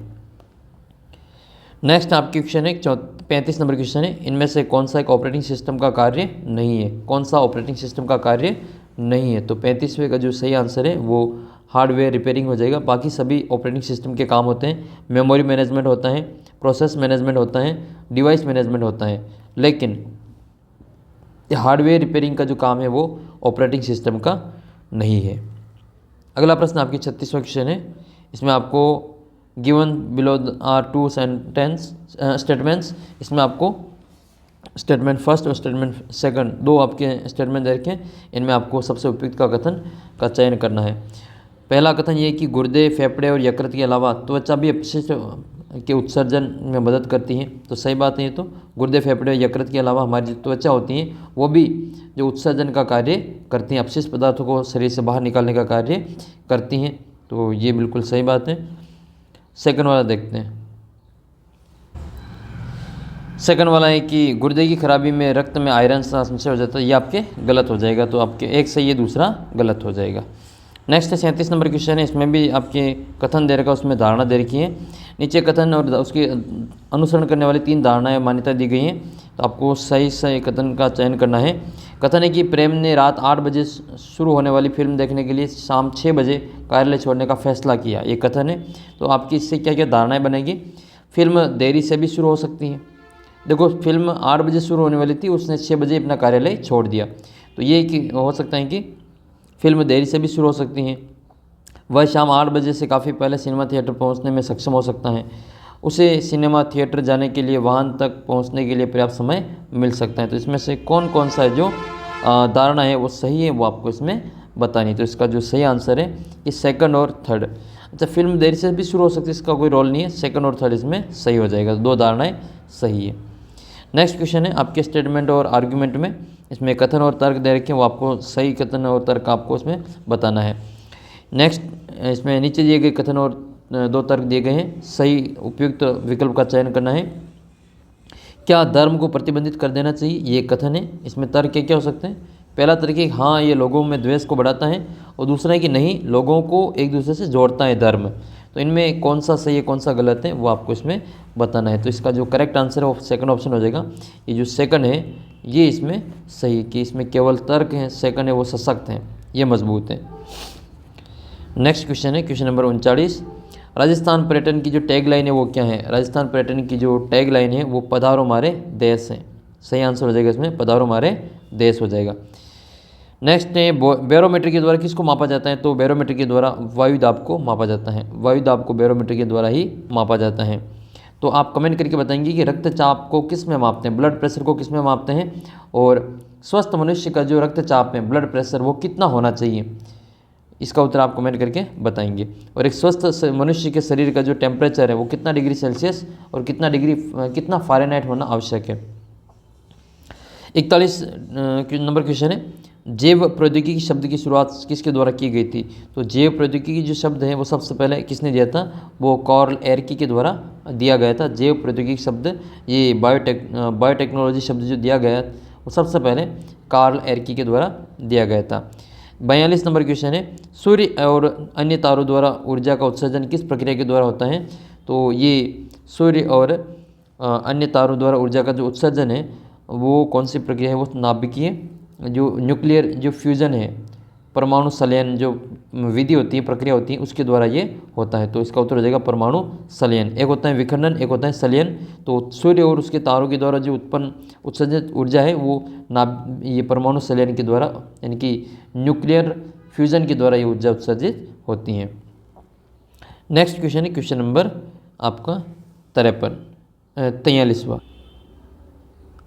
नेक्स्ट आपकी क्वेश्चन है 35 नंबर क्वेश्चन है, इनमें से कौन सा एक ऑपरेटिंग सिस्टम का कार्य नहीं है। कौन सा ऑपरेटिंग सिस्टम का कार्य नहीं है। तो 35वें का जो सही आंसर है वो हार्डवेयर रिपेयरिंग हो जाएगा। बाकी सभी ऑपरेटिंग सिस्टम के काम होते हैं, मेमोरी मैनेजमेंट होता है, प्रोसेस मैनेजमेंट होता है, डिवाइस मैनेजमेंट होता है, लेकिन हार्डवेयर रिपेयरिंग का जो काम है वो ऑपरेटिंग सिस्टम का नहीं है। अगला प्रश्न आपकी 36वां क्वेश्चन है, इसमें आपको given below are two statements, इसमें आपको स्टेटमेंट फर्स्ट और स्टेटमेंट सेकंड दो आपके स्टेटमेंट दे रखे हैं। इनमें आपको सबसे उपयुक्त का कथन का चयन करना है। पहला कथन ये कि गुर्दे, फेफड़े और यकृत के अलावा त्वचा भी अपशिष्ट के उत्सर्जन में मदद करती हैं। तो सही बात है, ये तो गुर्दे, फेफड़े और यकृत के अलावा हमारी जो त्वचा होती हैं वो भी जो उत्सर्जन का कार्य करती हैं, अपशिष्ट पदार्थों को शरीर से बाहर निकालने का कार्य करती हैं। तो ये बिल्कुल सही बात है। सेकंड वाला देखते हैं। सेकंड वाला है कि गुर्दे की खराबी में रक्त में आयरन का संचय हो जाता है, ये आपके गलत हो जाएगा। तो आपके एक सही है, दूसरा गलत हो जाएगा। नेक्स्ट 37 नंबर क्वेश्चन है, इसमें भी आपके कथन दे रखा है, उसमें धारणा दे रखी है। नीचे कथन और उसके अनुसरण करने वाली 3 धारणाएं मान्यता दी गई हैं। तो आपको सही कथन का चयन करना है। कथन है कि प्रेम ने रात 8 बजे शुरू होने वाली फिल्म देखने के लिए शाम 6 बजे कार्यालय छोड़ने का फैसला किया, ये कथन है। तो आपकी इससे क्या क्या धारणाएँ बनेगी। फिल्म देरी से भी शुरू हो सकती है। देखो, फिल्म 8 बजे शुरू होने वाली थी, उसने 6 बजे अपना कार्यालय छोड़ दिया। तो ये कि हो सकता है कि फिल्म देरी से भी शुरू हो सकती हैं, वह शाम 8 बजे से काफ़ी पहले सिनेमा थिएटर पहुंचने में सक्षम हो सकता है। उसे सिनेमा थिएटर जाने के लिए वाहन तक पहुंचने के लिए पर्याप्त समय मिल सकता है। तो इसमें से कौन कौन सा है जो धारणा है वो सही है, वो आपको इसमें बतानी। तो इसका जो सही आंसर है ये सेकंड और थर्ड। अच्छा, फिल्म देर से भी शुरू हो सकती है, इसका कोई रोल नहीं है, सेकंड और थर्ड इसमें सही हो जाएगा। दो धारणाएँ सही है। नेक्स्ट क्वेश्चन है आपके स्टेटमेंट और आर्ग्यूमेंट में, इसमें कथन और तर्क दे रखे हैं, वो आपको सही कथन और तर्क आपको इसमें बताना है। नेक्स्ट, इसमें नीचे दिए गए कथन और 2 तर्क दिए गए हैं, सही उपयुक्त विकल्प का चयन करना है। क्या धर्म को प्रतिबंधित कर देना चाहिए, ये कथन है। इसमें तर्क क्या हो सकते हैं? पहला तर्क है हाँ ये लोगों में द्वेष को बढ़ाता है, और दूसरा है कि नहीं लोगों को एक दूसरे से जोड़ता है धर्म। तो इनमें कौन सा सही है कौन सा गलत है वो आपको इसमें बताना है। तो इसका जो करेक्ट आंसर है वो सेकंड ऑप्शन हो जाएगा। ये जो सेकंड है ये इसमें सही है कि इसमें केवल तर्क है, सेकंड है वो सशक्त है, ये मजबूत है। नेक्स्ट क्वेश्चन है क्वेश्चन नंबर 39। राजस्थान पर्यटन की जो टैग लाइन है वो क्या है? राजस्थान पर्यटन की जो टैग लाइन है वो पधारो हमारे देश है। सही आंसर हो जाएगा इसमें पधारो हमारे देश हो जाएगा। नेक्स्ट है बैरोमीटर के द्वारा किसको मापा जाता है? तो बैरोमीटर के द्वारा वायु दाब को मापा जाता है। वायु दाब को बैरोमीटर के द्वारा ही मापा जाता है। तो आप कमेंट करके बताएंगे कि रक्तचाप को किस में मापते हैं, ब्लड प्रेशर को किस में मापते हैं, और स्वस्थ मनुष्य का जो रक्तचाप है ब्लड प्रेशर वो कितना होना चाहिए, इसका उत्तर आप कमेंट करके बताएंगे। और एक स्वस्थ मनुष्य के शरीर का जो टेम्परेचर है वो कितना डिग्री सेल्सियस और कितना फ़ारेनहाइट होना आवश्यक है। 41 नंबर क्वेश्चन है जैव प्रौद्योगिकी शब्द की शुरुआत किसके द्वारा की गई थी? तो जैव प्रौद्योगिकी जो शब्द है वो सबसे पहले किसने दिया था? वो कार्ल एर्की के द्वारा दिया गया था। जैव प्रौद्योगिकी शब्द, ये बायोटेक्नोलॉजी शब्द जो दिया गया वो सबसे पहले कार्ल एर्की के द्वारा दिया गया था। 42 नंबर क्वेश्चन है सूर्य और अन्य तारों द्वारा ऊर्जा का उत्सर्जन किस प्रक्रिया के द्वारा होता है? तो ये सूर्य और अन्य तारों द्वारा ऊर्जा का जो उत्सर्जन है वो कौन सी प्रक्रिया है? वो नाभिकीय जो न्यूक्लियर जो फ्यूज़न है, परमाणु संलयन जो विधि होती है, प्रक्रिया होती है, उसके द्वारा ये होता है। तो इसका उत्तर हो जाएगा परमाणु संलयन। एक होता है विखंडन, एक होता है संलयन। तो सूर्य और उसके तारों के द्वारा जो उत्पन्न उत्सर्जित ऊर्जा है वो ये परमाणु संलयन के द्वारा यानी कि न्यूक्लियर फ्यूज़न के द्वारा ये ऊर्जा उत्सर्जित होती है। नेक्स्ट क्वेश्चन है क्वेश्चन नंबर आपका 43वां।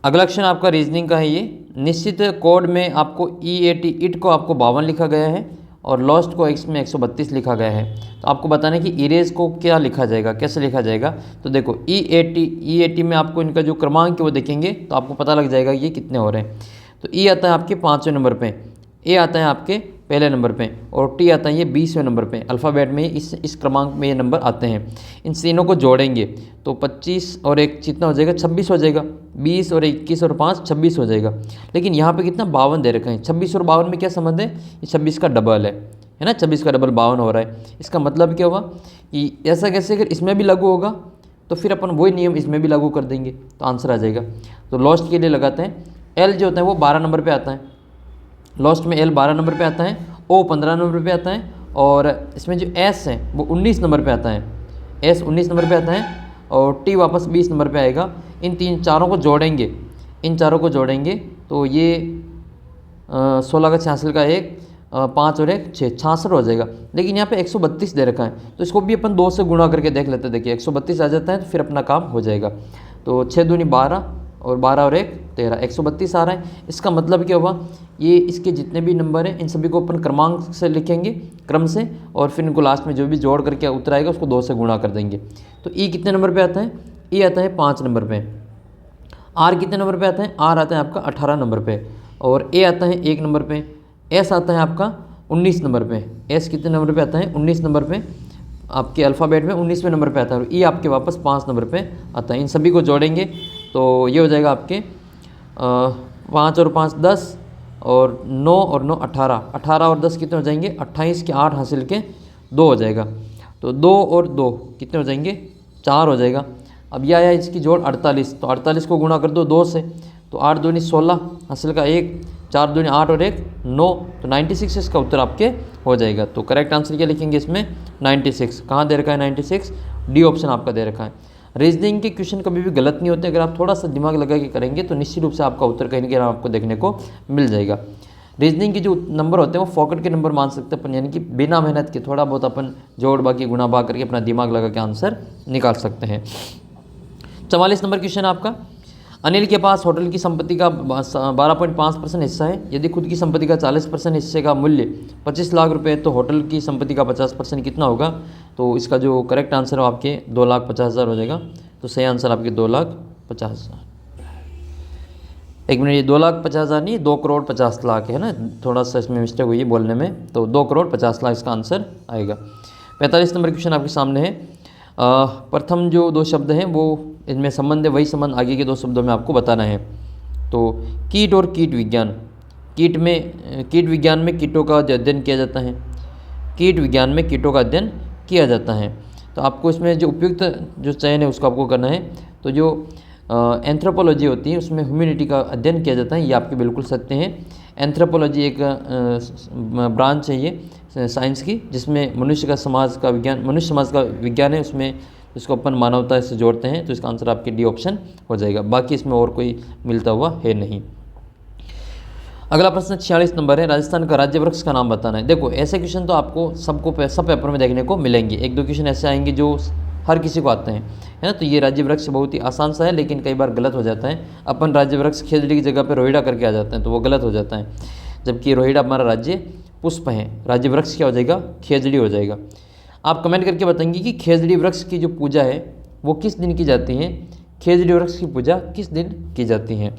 अगला क्वेश्चन आपका रीजनिंग का है। ये निश्चित कोड में आपको EAT इट को आपको 52 लिखा गया है और लॉस्ट को इसमें 132 लिखा गया है। तो आपको बताना है कि इरेज को क्या लिखा जाएगा, कैसे लिखा जाएगा। तो देखो EAT में आपको इनका जो क्रमांक है वो देखेंगे तो आपको पता लग जाएगा ये कितने हो रहे हैं। तो E आता है आपके 5वें नंबर पे, A आता है आपके पहले नंबर पे और T आता है ये 20वें नंबर पे। अल्फ़ाबेट में इस क्रमांक में ये नंबर आते हैं। इन तीनों को जोड़ेंगे तो 25 और 1 कितना हो जाएगा? 26 हो जाएगा। 20 और 21 और 5 26 हो जाएगा। लेकिन यहाँ पे कितना 52 दे रखा है। 26 और 52 में क्या संबंध है? ये 26 का डबल है ना, 26 का डबल 52 हो रहा है। इसका मतलब क्या होगा कि ऐसा कैसे अगर इसमें भी लागू होगा तो फिर अपन वही नियम इसमें भी लागू कर देंगे तो आंसर आ जाएगा। तो लॉस्ट के लिए लगाते हैं L जो होता है वो 12 नंबर पर आता है। लॉस्ट में L 12 नंबर पे आता है, O 15 नंबर पे आता है और इसमें जो S है वो 19 नंबर पे आता है। S 19 नंबर पे आता है और T वापस 20 नंबर पे आएगा। इन चारों को जोड़ेंगे तो ये 16 का 66 का 1 5 और 1 6 66 हो जाएगा। लेकिन यहाँ पे 132 दे रखा है तो इसको भी अपन 2 से गुणा करके देख लेते हैं। देखिए 132 आ जाता है तो फिर अपना काम हो जाएगा। तो 6 दूनी 12 और 12 और 1 13 132 आ रहा है। इसका मतलब क्या होगा? ये इसके जितने भी नंबर हैं इन सभी को अपन क्रमांक से लिखेंगे, क्रम से, और फिर इनको लास्ट में जो भी जोड़ करके उत्तर आएगा उसको 2 से गुणा कर देंगे। तो E कितने नंबर पे आता है? E आता है 5 नंबर पे। R कितने नंबर पे आता है? R आता है आपका 18 नंबर पे और A आता है 1 नंबर पे। S आता है आपका 19 नंबर पे। S कितने नंबर पे आता है? 19 नंबर पे। आपके अल्फ़ाबेट में 19वें नंबर पे आता है और E आपके वापस 5 नंबर पे आता है। इन सभी को जोड़ेंगे तो ये हो जाएगा आपके 5 और 5 10 और 9 और 9 18। 18 और 10 कितने हो जाएंगे? 28 के 8 हासिल के 2 हो जाएगा। तो 2 और 2 कितने हो जाएंगे? 4 हो जाएगा। अब यह आया इसकी जोड़ 48, तो 48 को गुणा कर दो 2 से, तो 8 दूनी 16 हासिल का 1, 4 दूनी 8 और 1 9, तो 96 इसका उत्तर आपके हो जाएगा। तो करेक्ट आंसर क्या लिखेंगे इसमें? 96। कहाँ दे रखा है 96? डी ऑप्शन आपका दे रखा है। रीजनिंग के क्वेश्चन कभी भी गलत नहीं होते, अगर आप थोड़ा सा दिमाग लगा के करेंगे तो निश्चित रूप से आपका उत्तर कहीं ना कहीं आपको देखने को मिल जाएगा। रीजनिंग के जो नंबर होते हैं वो फॉकेट के नंबर मान सकते हैं अपन, यानी कि बिना मेहनत के थोड़ा बहुत अपन जोड़ बाकी गुणा भाग करके अपना दिमाग लगा के आंसर निकाल सकते हैं। 44 नंबर क्वेश्चन आपका, अनिल के पास होटल की संपत्ति का 12.5% हिस्सा है। यदि खुद की संपत्ति का 40% हिस्से का मूल्य 25 लाख रुपए तो होटल की संपत्ति का 50% कितना होगा? तो इसका जो करेक्ट आंसर है आपके 2,50,000 हो जाएगा। तो सही आंसर आपके 2,50,000। एक मिनट, ये 2,50,000 नहीं, 2,50,00,000 है ना, थोड़ा सा इसमें मिस्टेक हुई है बोलने में। तो 2,50,00,000 इसका आंसर आएगा। 45 नंबर क्वेश्चन आपके सामने है। प्रथम जो दो शब्द हैं वो इनमें संबंध है, वही संबंध आगे के दो शब्दों में आपको बताना है। तो कीट और कीट विज्ञान, कीट विज्ञान में कीटों का अध्ययन किया जाता है। कीट विज्ञान में कीटों का अध्ययन किया जाता है। तो आपको इसमें जो उपयुक्त जो चयन है उसको आपको करना है। तो जो एंथ्रोपोलॉजी होती है उसमें ह्यूमैनिटी का अध्ययन किया जाता है, ये आपके बिल्कुल सत्य हैं। एंथ्रोपोलॉजी एक ब्रांच है ये साइंस की, जिसमें मनुष्य समाज का विज्ञान है, उसमें इसको अपन मानवता से जोड़ते हैं। तो इसका आंसर आपके डी ऑप्शन हो जाएगा। बाकी इसमें और कोई मिलता हुआ है नहीं। अगला प्रश्न 46 नंबर है, राजस्थान का राज्य वृक्ष का नाम बताना है। देखो ऐसे क्वेश्चन तो आपको सब पेपर में देखने को मिलेंगे। एक दो क्वेश्चन ऐसे आएंगे जो हर किसी को आते हैं, है ना। तो ये राज्य वृक्ष बहुत ही आसान सा है, लेकिन कई बार गलत हो जाता है। अपन राज्य वृक्ष खेजड़ी की जगह पर रोहिड़ा करके आ जाते हैं, तो वो गलत हो जाता है। जबकि रोहिड़ा हमारा राज्य पुष्प है, राज्य वृक्ष क्या हो जाएगा? खेजड़ी हो जाएगा। आप कमेंट करके बताएंगे कि खेजड़ी वृक्ष की जो पूजा है वो किस दिन की जाती है? खेजड़ी वृक्ष की पूजा किस दिन की जाती है?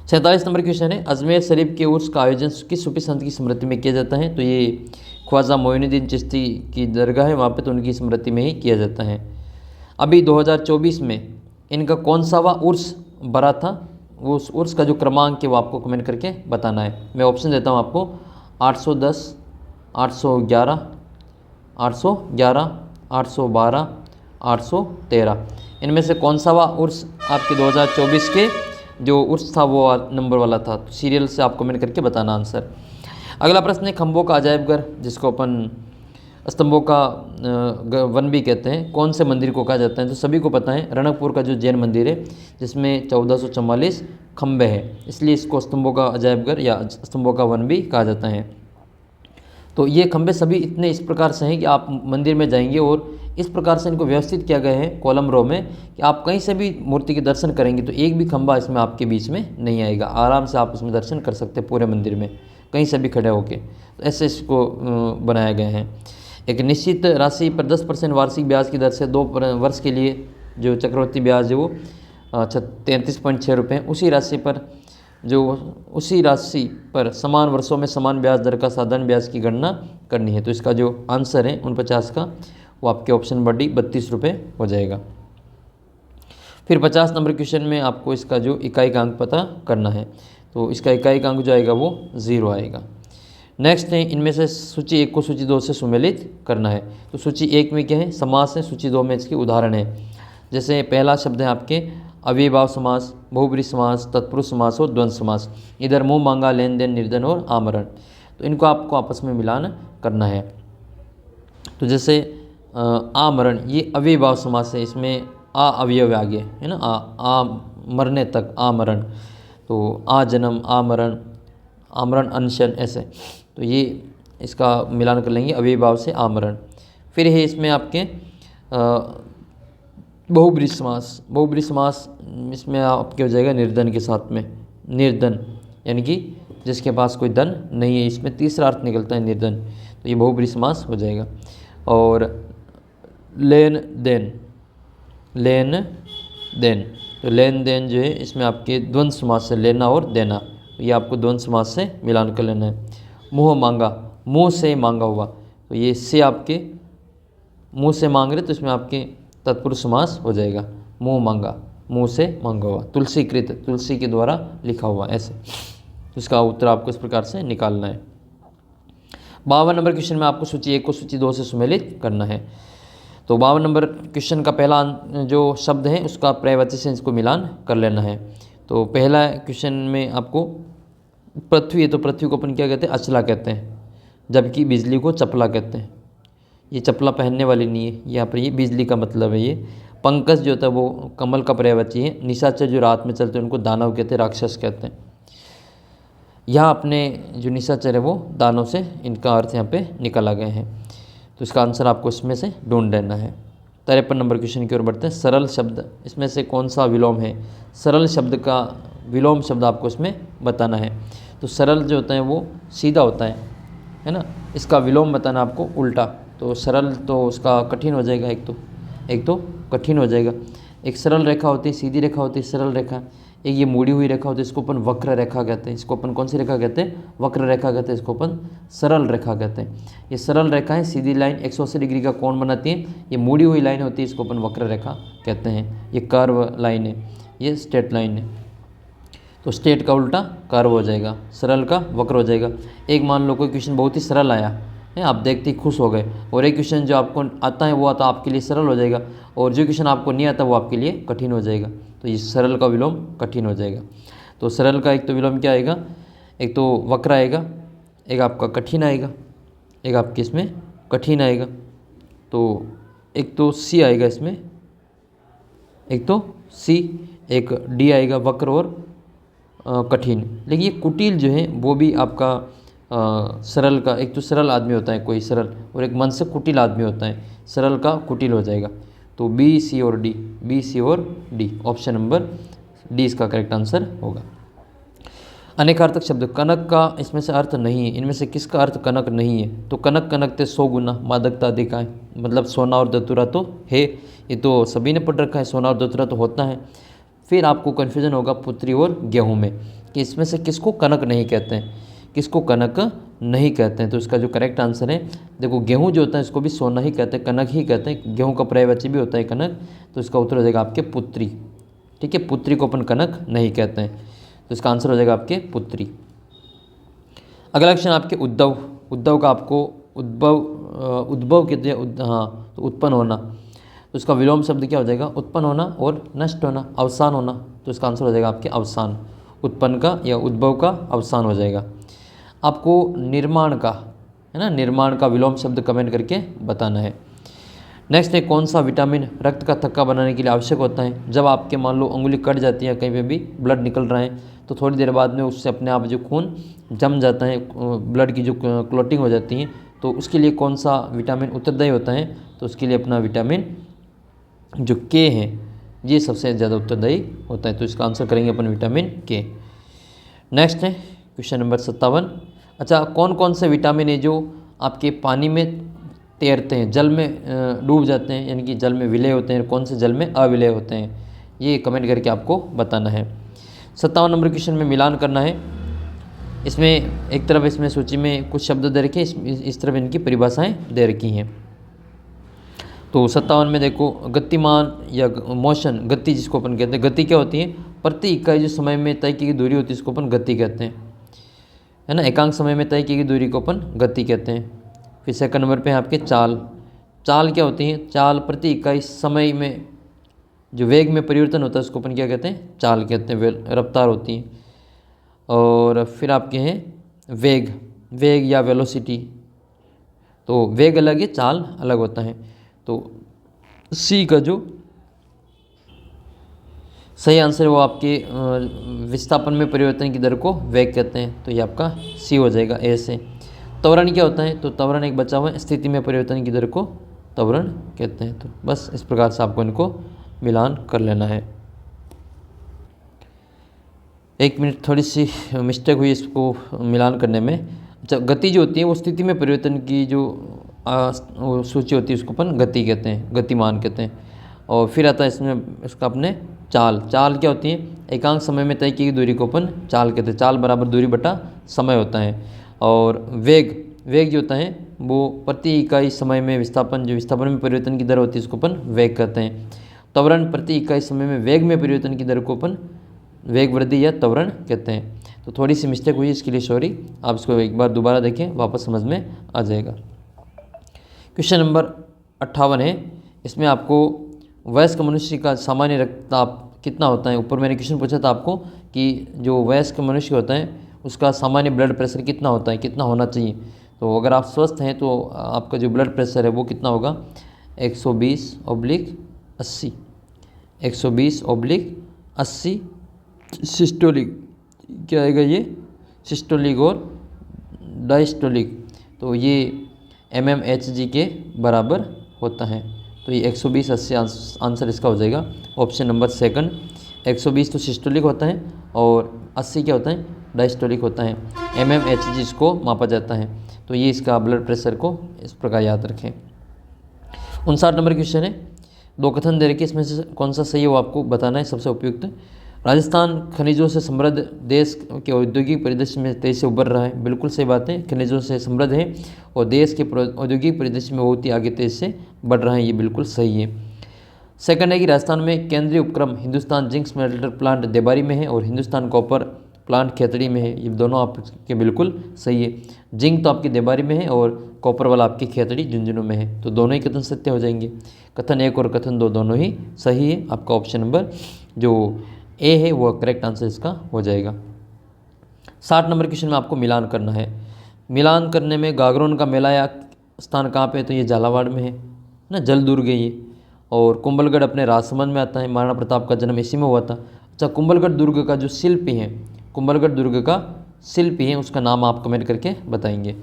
47 नंबर क्वेश्चन है, अजमेर शरीफ के उर्स का आयोजन किस सूफी संत की स्मृति में किया जाता है? तो ये ख्वाजा मोइनुद्दीन चिश्ती की दरगाह है, वहाँ पे तो उनकी स्मृति में ही किया जाता है। अभी 2024 में इनका कौन सा उर्स भरा था? वो उस उर्स का जो क्रमांक है वो आपको कमेंट करके बताना है। मैं ऑप्शन देता हूँ आपको, 810, 811, 811, 812, 813। इनमें से कौन सा उर्स आपके 2024 के जो उर्स था वो नंबर वाला था? तो सीरियल से आप कमेंट करके बताना आंसर। अगला प्रश्न है, खंभों का अजायब घर, जिसको अपन स्तंभों का वन भी कहते हैं, कौन से मंदिर को कहा जाता है? तो सभी को पता है, रणकपुर का जो जैन मंदिर है जिसमें 1444 खंभे हैं, इसलिए इसको स्तंभों का अजायब घर या स्तंभों का वन भी कहा जाता है। तो ये खंभे सभी इतने इस प्रकार से हैं कि आप मंदिर में जाएंगे और इस प्रकार से इनको व्यवस्थित किया गया है कॉलम रो में कि आप कहीं से भी मूर्ति के दर्शन करेंगे तो एक भी खंभा इसमें आपके बीच में नहीं आएगा। आराम से आप इसमें दर्शन कर सकते हैं पूरे मंदिर में, कहीं से भी खड़े होके। तो ऐसे इसको बनाया गया है। एक निश्चित राशि पर 10% वार्षिक ब्याज की दर से 2 वर्ष के लिए जो चक्रवृद्धि ब्याज है वो 33.6 रुपये। उसी राशि पर समान वर्षों में समान ब्याज दर का साधारण ब्याज की गणना करनी है। तो इसका जो आंसर है 49 का, वो आपके ऑप्शन नंबर डी 32 रुपये हो जाएगा। फिर 50 नंबर क्वेश्चन में आपको इसका जो इकाई का अंक पता करना है। तो इसका इकाई का अंक जो आएगा वो 0 आएगा। नेक्स्ट है, इनमें से सूची 1 को सूची 2 से सुमेलित करना है। तो सूची 1 में क्या है? समास है। सूची 2 में इसके उदाहरण है। जैसे पहला शब्द है आपके अव्ययभाव समास, बहुब्रीहि समास, तत्पुरुष समास और द्वंद्व समास। इधर मुँह मांगा, लेन देन, निर्धन और आमरण। तो इनको आपको आपस में मिलान करना है। तो जैसे आमरण, ये अव्ययभाव समास है, इसमें आ अवयव आगे है ना, आ मरने तक आमरण। तो आ जन्म, आमरण, आमरण अनशन, ऐसे। तो ये इसका मिलान कर लेंगे अव्ययभाव से आमरण। फिर है इसमें आपके बहुब्रीहि समास। बहुब्रीहि समास इसमें आपके हो जाएगा निर्धन के साथ में, निर्धन यानी कि जिसके पास कोई धन नहीं है, इसमें तीसरा अर्थ निकलता है निर्धन। तो ये बहुब्रीहि समास हो जाएगा। और लेन देन, लेन देन, तो लेन देन जो है इसमें आपके द्वंद्व समास से लेना और देना, तो ये आपको द्वंद्व समास से मिलान कर लेना है। मुँह मांगा, मुँह से मांगा हुआ, तो ये से आपके मुँह से मांग रहे, तो इसमें आपके तत्पुरुष समास हो जाएगा। मुँह मांगा, मुँह से मांगा हुआ। तुलसीकृत, तुलसी के द्वारा लिखा हुआ, ऐसे। तो इसका उत्तर आपको इस प्रकार से निकालना है। 52 नंबर क्वेश्चन में आपको सूची 1 को सूची 2 से सुमेलित करना है। तो 52 नंबर क्वेश्चन का पहला जो शब्द है उसका पर्यायवाची से इसको मिलान कर लेना है। तो पहला क्वेश्चन में आपको पृथ्वी है, तो पृथ्वी को अपन क्या कहते हैं? अचला कहते हैं, जबकि बिजली को चपला कहते हैं। ये चपला पहनने वाली नहीं है, यहाँ पर ये बिजली का मतलब है। ये पंकज जो होता है वो कमल का पर्यायवाची है। निशाचर जो रात में चलते हैं उनको दानव कहते हैं, राक्षस कहते हैं। यहाँ अपने जो निशाचर है वो दानों से इनका अर्थ यहाँ पे निकाला गया है। तो इसका आंसर आपको इसमें से ढूंढ लेना है। 53 नंबर क्वेश्चन की ओर बढ़ते हैं। सरल शब्द, इसमें से कौन सा विलोम है? सरल शब्द का विलोम शब्द आपको इसमें बताना है। तो सरल जो होता है वो सीधा होता है ना, इसका विलोम बताना आपको उल्टा। तो सरल तो उसका कठिन हो जाएगा, एक तो कठिन हो जाएगा। एक सरल रेखा होती है, सीधी रेखा होती है सरल रेखा। एक ये मुड़ी हुई रेखा होती है, इसको अपन वक्र रेखा कहते हैं। इसको अपन कौन सी रेखा कहते हैं? वक्र रेखा कहते हैं। इसको अपन सरल रेखा कहते हैं। ये सरल रेखा है, सीधी लाइन 180 डिग्री का कोण बनाती है। ये मुड़ी हुई लाइन होती है, इसको अपन वक्र रेखा कहते हैं। ये कर्व लाइन है, ये स्ट्रेट लाइन है। तो स्ट्रेट का उल्टा कर्व हो जाएगा, सरल का वक्र हो जाएगा। एक मान लो कोई क्वेश्चन बहुत ही सरल आया है, आप देखते ही खुश हो गए, और एक क्वेश्चन जो आपको आता है वो आता आपके लिए सरल हो जाएगा, और जो क्वेश्चन आपको नहीं आता वो आपके लिए कठिन हो जाएगा। तो ये सरल का विलोम कठिन हो जाएगा। तो सरल का एक तो विलोम क्या आएगा? एक तो वक्र आएगा, एक आपका कठिन आएगा, एक आपके इसमें कठिन आएगा। तो एक तो सी आएगा इसमें, एक तो सी, एक डी आएगा वक्र और कठिन। लेकिन ये कुटिल जो है वो भी आपका सरल का, एक तो सरल आदमी होता है कोई सरल, और एक मन से कुटिल आदमी होता है, सरल का कुटिल हो जाएगा। तो बी सी और डी, बी सी और डी, ऑप्शन नंबर डी इसका करेक्ट आंसर होगा। अनेकार्थक शब्द, कनक का इसमें से अर्थ नहीं है। इनमें से किसका अर्थ कनक नहीं है? तो कनक कनकते 100 गुना मादकता अधिका है, मतलब सोना और धतूरा तो है, ये तो सभी ने पढ़ रखा है, सोना और धतूरा तो होता है। फिर आपको कन्फ्यूजन होगा पुत्री और गेहूं में कि इसमें से किसको कनक नहीं कहते हैं, किसको कनक नहीं कहते हैं। तो इसका जो करेक्ट आंसर है, देखो गेहूं जो होता है इसको भी सोना ही कहते हैं, कनक ही कहते हैं। गेहूं का पर्यायवाची भी होता है कनक। तो इसका उत्तर हो जाएगा आपके पुत्री। ठीक है, पुत्री को अपन कनक नहीं कहते हैं। तो इसका आंसर हो जाएगा आपके पुत्री। अगला क्वेश्चन आपके उद्धव। उद्धव का आपको उद्भव कहते हैं, हाँ, तो उत्पन्न होना। तो इसका विलोम शब्द क्या हो जाएगा? उत्पन्न होना और नष्ट होना, अवसान होना। तो इसका आंसर हो जाएगा आपके अवसान। उत्पन्न का या उद्भव का अवसान हो जाएगा। आपको निर्माण का, है ना, निर्माण का विलोम शब्द कमेंट करके बताना है। नेक्स्ट है, कौन सा विटामिन रक्त का थक्का बनाने के लिए आवश्यक होता है? जब आपके मान लो उंगली कट जाती है, कहीं पे भी ब्लड निकल रहा है, तो थोड़ी देर बाद में उससे अपने आप जो खून जम जाता है, ब्लड की जो क्लॉटिंग हो जाती है, तो उसके लिए कौन सा विटामिन उत्तरदायी होता है? तो उसके लिए अपना विटामिन जो के है, ये सबसे ज़्यादा उत्तरदायी होता है। तो इसका आंसर करेंगे अपन विटामिन के। नेक्स्ट है क्वेश्चन नंबर 57। अच्छा, कौन कौन से विटामिन है जो आपके पानी में तैरते हैं, जल में डूब जाते हैं, यानी कि जल में विलय होते हैं, कौन से जल में अविलय होते हैं? ये कमेंट करके आपको बताना है। 57 नंबर क्वेश्चन में मिलान करना है। इसमें एक तरफ इसमें सूची में कुछ शब्द दे रखे, इस तरफ इनकी परिभाषाएं दे रखी हैं। तो 57 में देखो, गतिमान या मोशन, गति जिसको अपन कहते हैं। गति क्या होती है? प्रति इकाई जो समय में तय की गई दूरी होती है इसको अपन गति कहते हैं, है ना। एकांक समय में तय की गई दूरी को अपन गति कहते हैं। फिर सेकंड नंबर पे है आपके चाल। चाल क्या होती है? चाल प्रति इकाई समय में जो वेग में परिवर्तन होता है उसको अपन क्या कहते हैं? चाल कहते हैं, रफ्तार होती है। और फिर आपके हैं वेग, वेग या वेलोसिटी। तो वेग अलग है, चाल अलग होता है। तो सी का जो सही आंसर है वो आपके विस्थापन में परिवर्तन की दर को वेग कहते हैं। तो ये आपका सी हो जाएगा, ए से। त्वरण क्या होता है? तो त्वरण एक बचा हुआ स्थिति में परिवर्तन की दर को त्वरण कहते हैं। तो बस इस प्रकार से आपको इनको मिलान कर लेना है। एक मिनट, थोड़ी सी मिस्टेक हुई इसको मिलान करने में। अच्छा, गति जो होती है वो स्थिति में परिवर्तन की जो सूची होती है उसको अपन गति कहते हैं, गतिमान कहते हैं। और फिर आता है इसमें इसका अपने चाल। चाल क्या होती है? एकांक समय में तय की गई दूरी को अपन चाल कहते हैं। चाल बराबर दूरी बटा समय होता है। और वेग, वेग जो होता है वो प्रति इकाई समय में विस्थापन, जो विस्थापन में परिवर्तन की दर होती है उसको अपन वेग कहते हैं। त्वरण प्रति इकाई समय में वेग में परिवर्तन की दर को अपन वेग वृद्धि या त्वरण कहते हैं। तो थोड़ी सी मिस्टेक हुई, इसके लिए सॉरी। आप इसको एक बार दोबारा देखें, वापस समझ में आ जाएगा। क्वेश्चन नंबर 58 है। इसमें आपको वयस्क मनुष्य का सामान्य रक्तचाप कितना होता है? ऊपर मैंने क्वेश्चन पूछा था आपको कि जो वयस्क मनुष्य होता है उसका सामान्य ब्लड प्रेशर कितना होता है, कितना होना चाहिए। तो अगर आप स्वस्थ हैं तो आपका जो ब्लड प्रेशर है वो कितना होगा? 120/80, 120/80 सिस्टोलिक क्या आएगा? ये सिस्टोलिक और डायस्टोलिक, तो ये mmHg के बराबर होता है। तो ये 120 80 आंसर इसका हो जाएगा ऑप्शन नंबर सेकंड। 120 तो सिस्टोलिक होता है और 80 क्या होता है, डायस्टोलिक होता है। mmHg इसको मापा जाता है। तो ये इसका ब्लड प्रेशर को इस प्रकार याद रखें। 59 नंबर क्वेश्चन है, दो कथन दे रखे, इसमें से कौन सा सही है वो आपको बताना है, सबसे उपयुक्त। राजस्थान खनिजों से समृद्ध देश के औद्योगिक परिदृश्य में तेजी से उभर रहा है। बिल्कुल सही बात है, खनिजों से समृद्ध है और देश के औद्योगिक परिदृश्य में बहुत ही आगे तेजी से बढ़ रहा है, ये बिल्कुल सही है। सेकंड है कि राजस्थान में केंद्रीय उपक्रम Hindustan zinc smelter plant Debari में है और हिंदुस्तान कॉपर प्लांट खेतड़ी में है, ये दोनों आपके बिल्कुल सही है। जिंक तो आपकी देबारी में है और कॉपर वाला आपकी खेतड़ी झुंझुनू में है, तो दोनों ही कथन सत्य हो जाएंगे। कथन 1 और कथन 2 दोनों ही सही है। आपका ऑप्शन नंबर जो ए है वो करेक्ट आंसर इसका हो जाएगा। 60 नंबर क्वेश्चन में आपको मिलान करना है। मिलान करने में गागरोन का मेला या स्थान कहाँ पे है, तो ये झालावाड़ में है ना, जल दुर्ग है ये। और कुंभलगढ़ अपने राजसमंद में आता है, महाराणा प्रताप का जन्म इसी में हुआ था। अच्छा, कुंभलगढ़ दुर्ग का जो शिल्पी है, कुंभलगढ़ दुर्ग का शिल्पी है, उसका नाम आप कमेंट करके बताएंगे।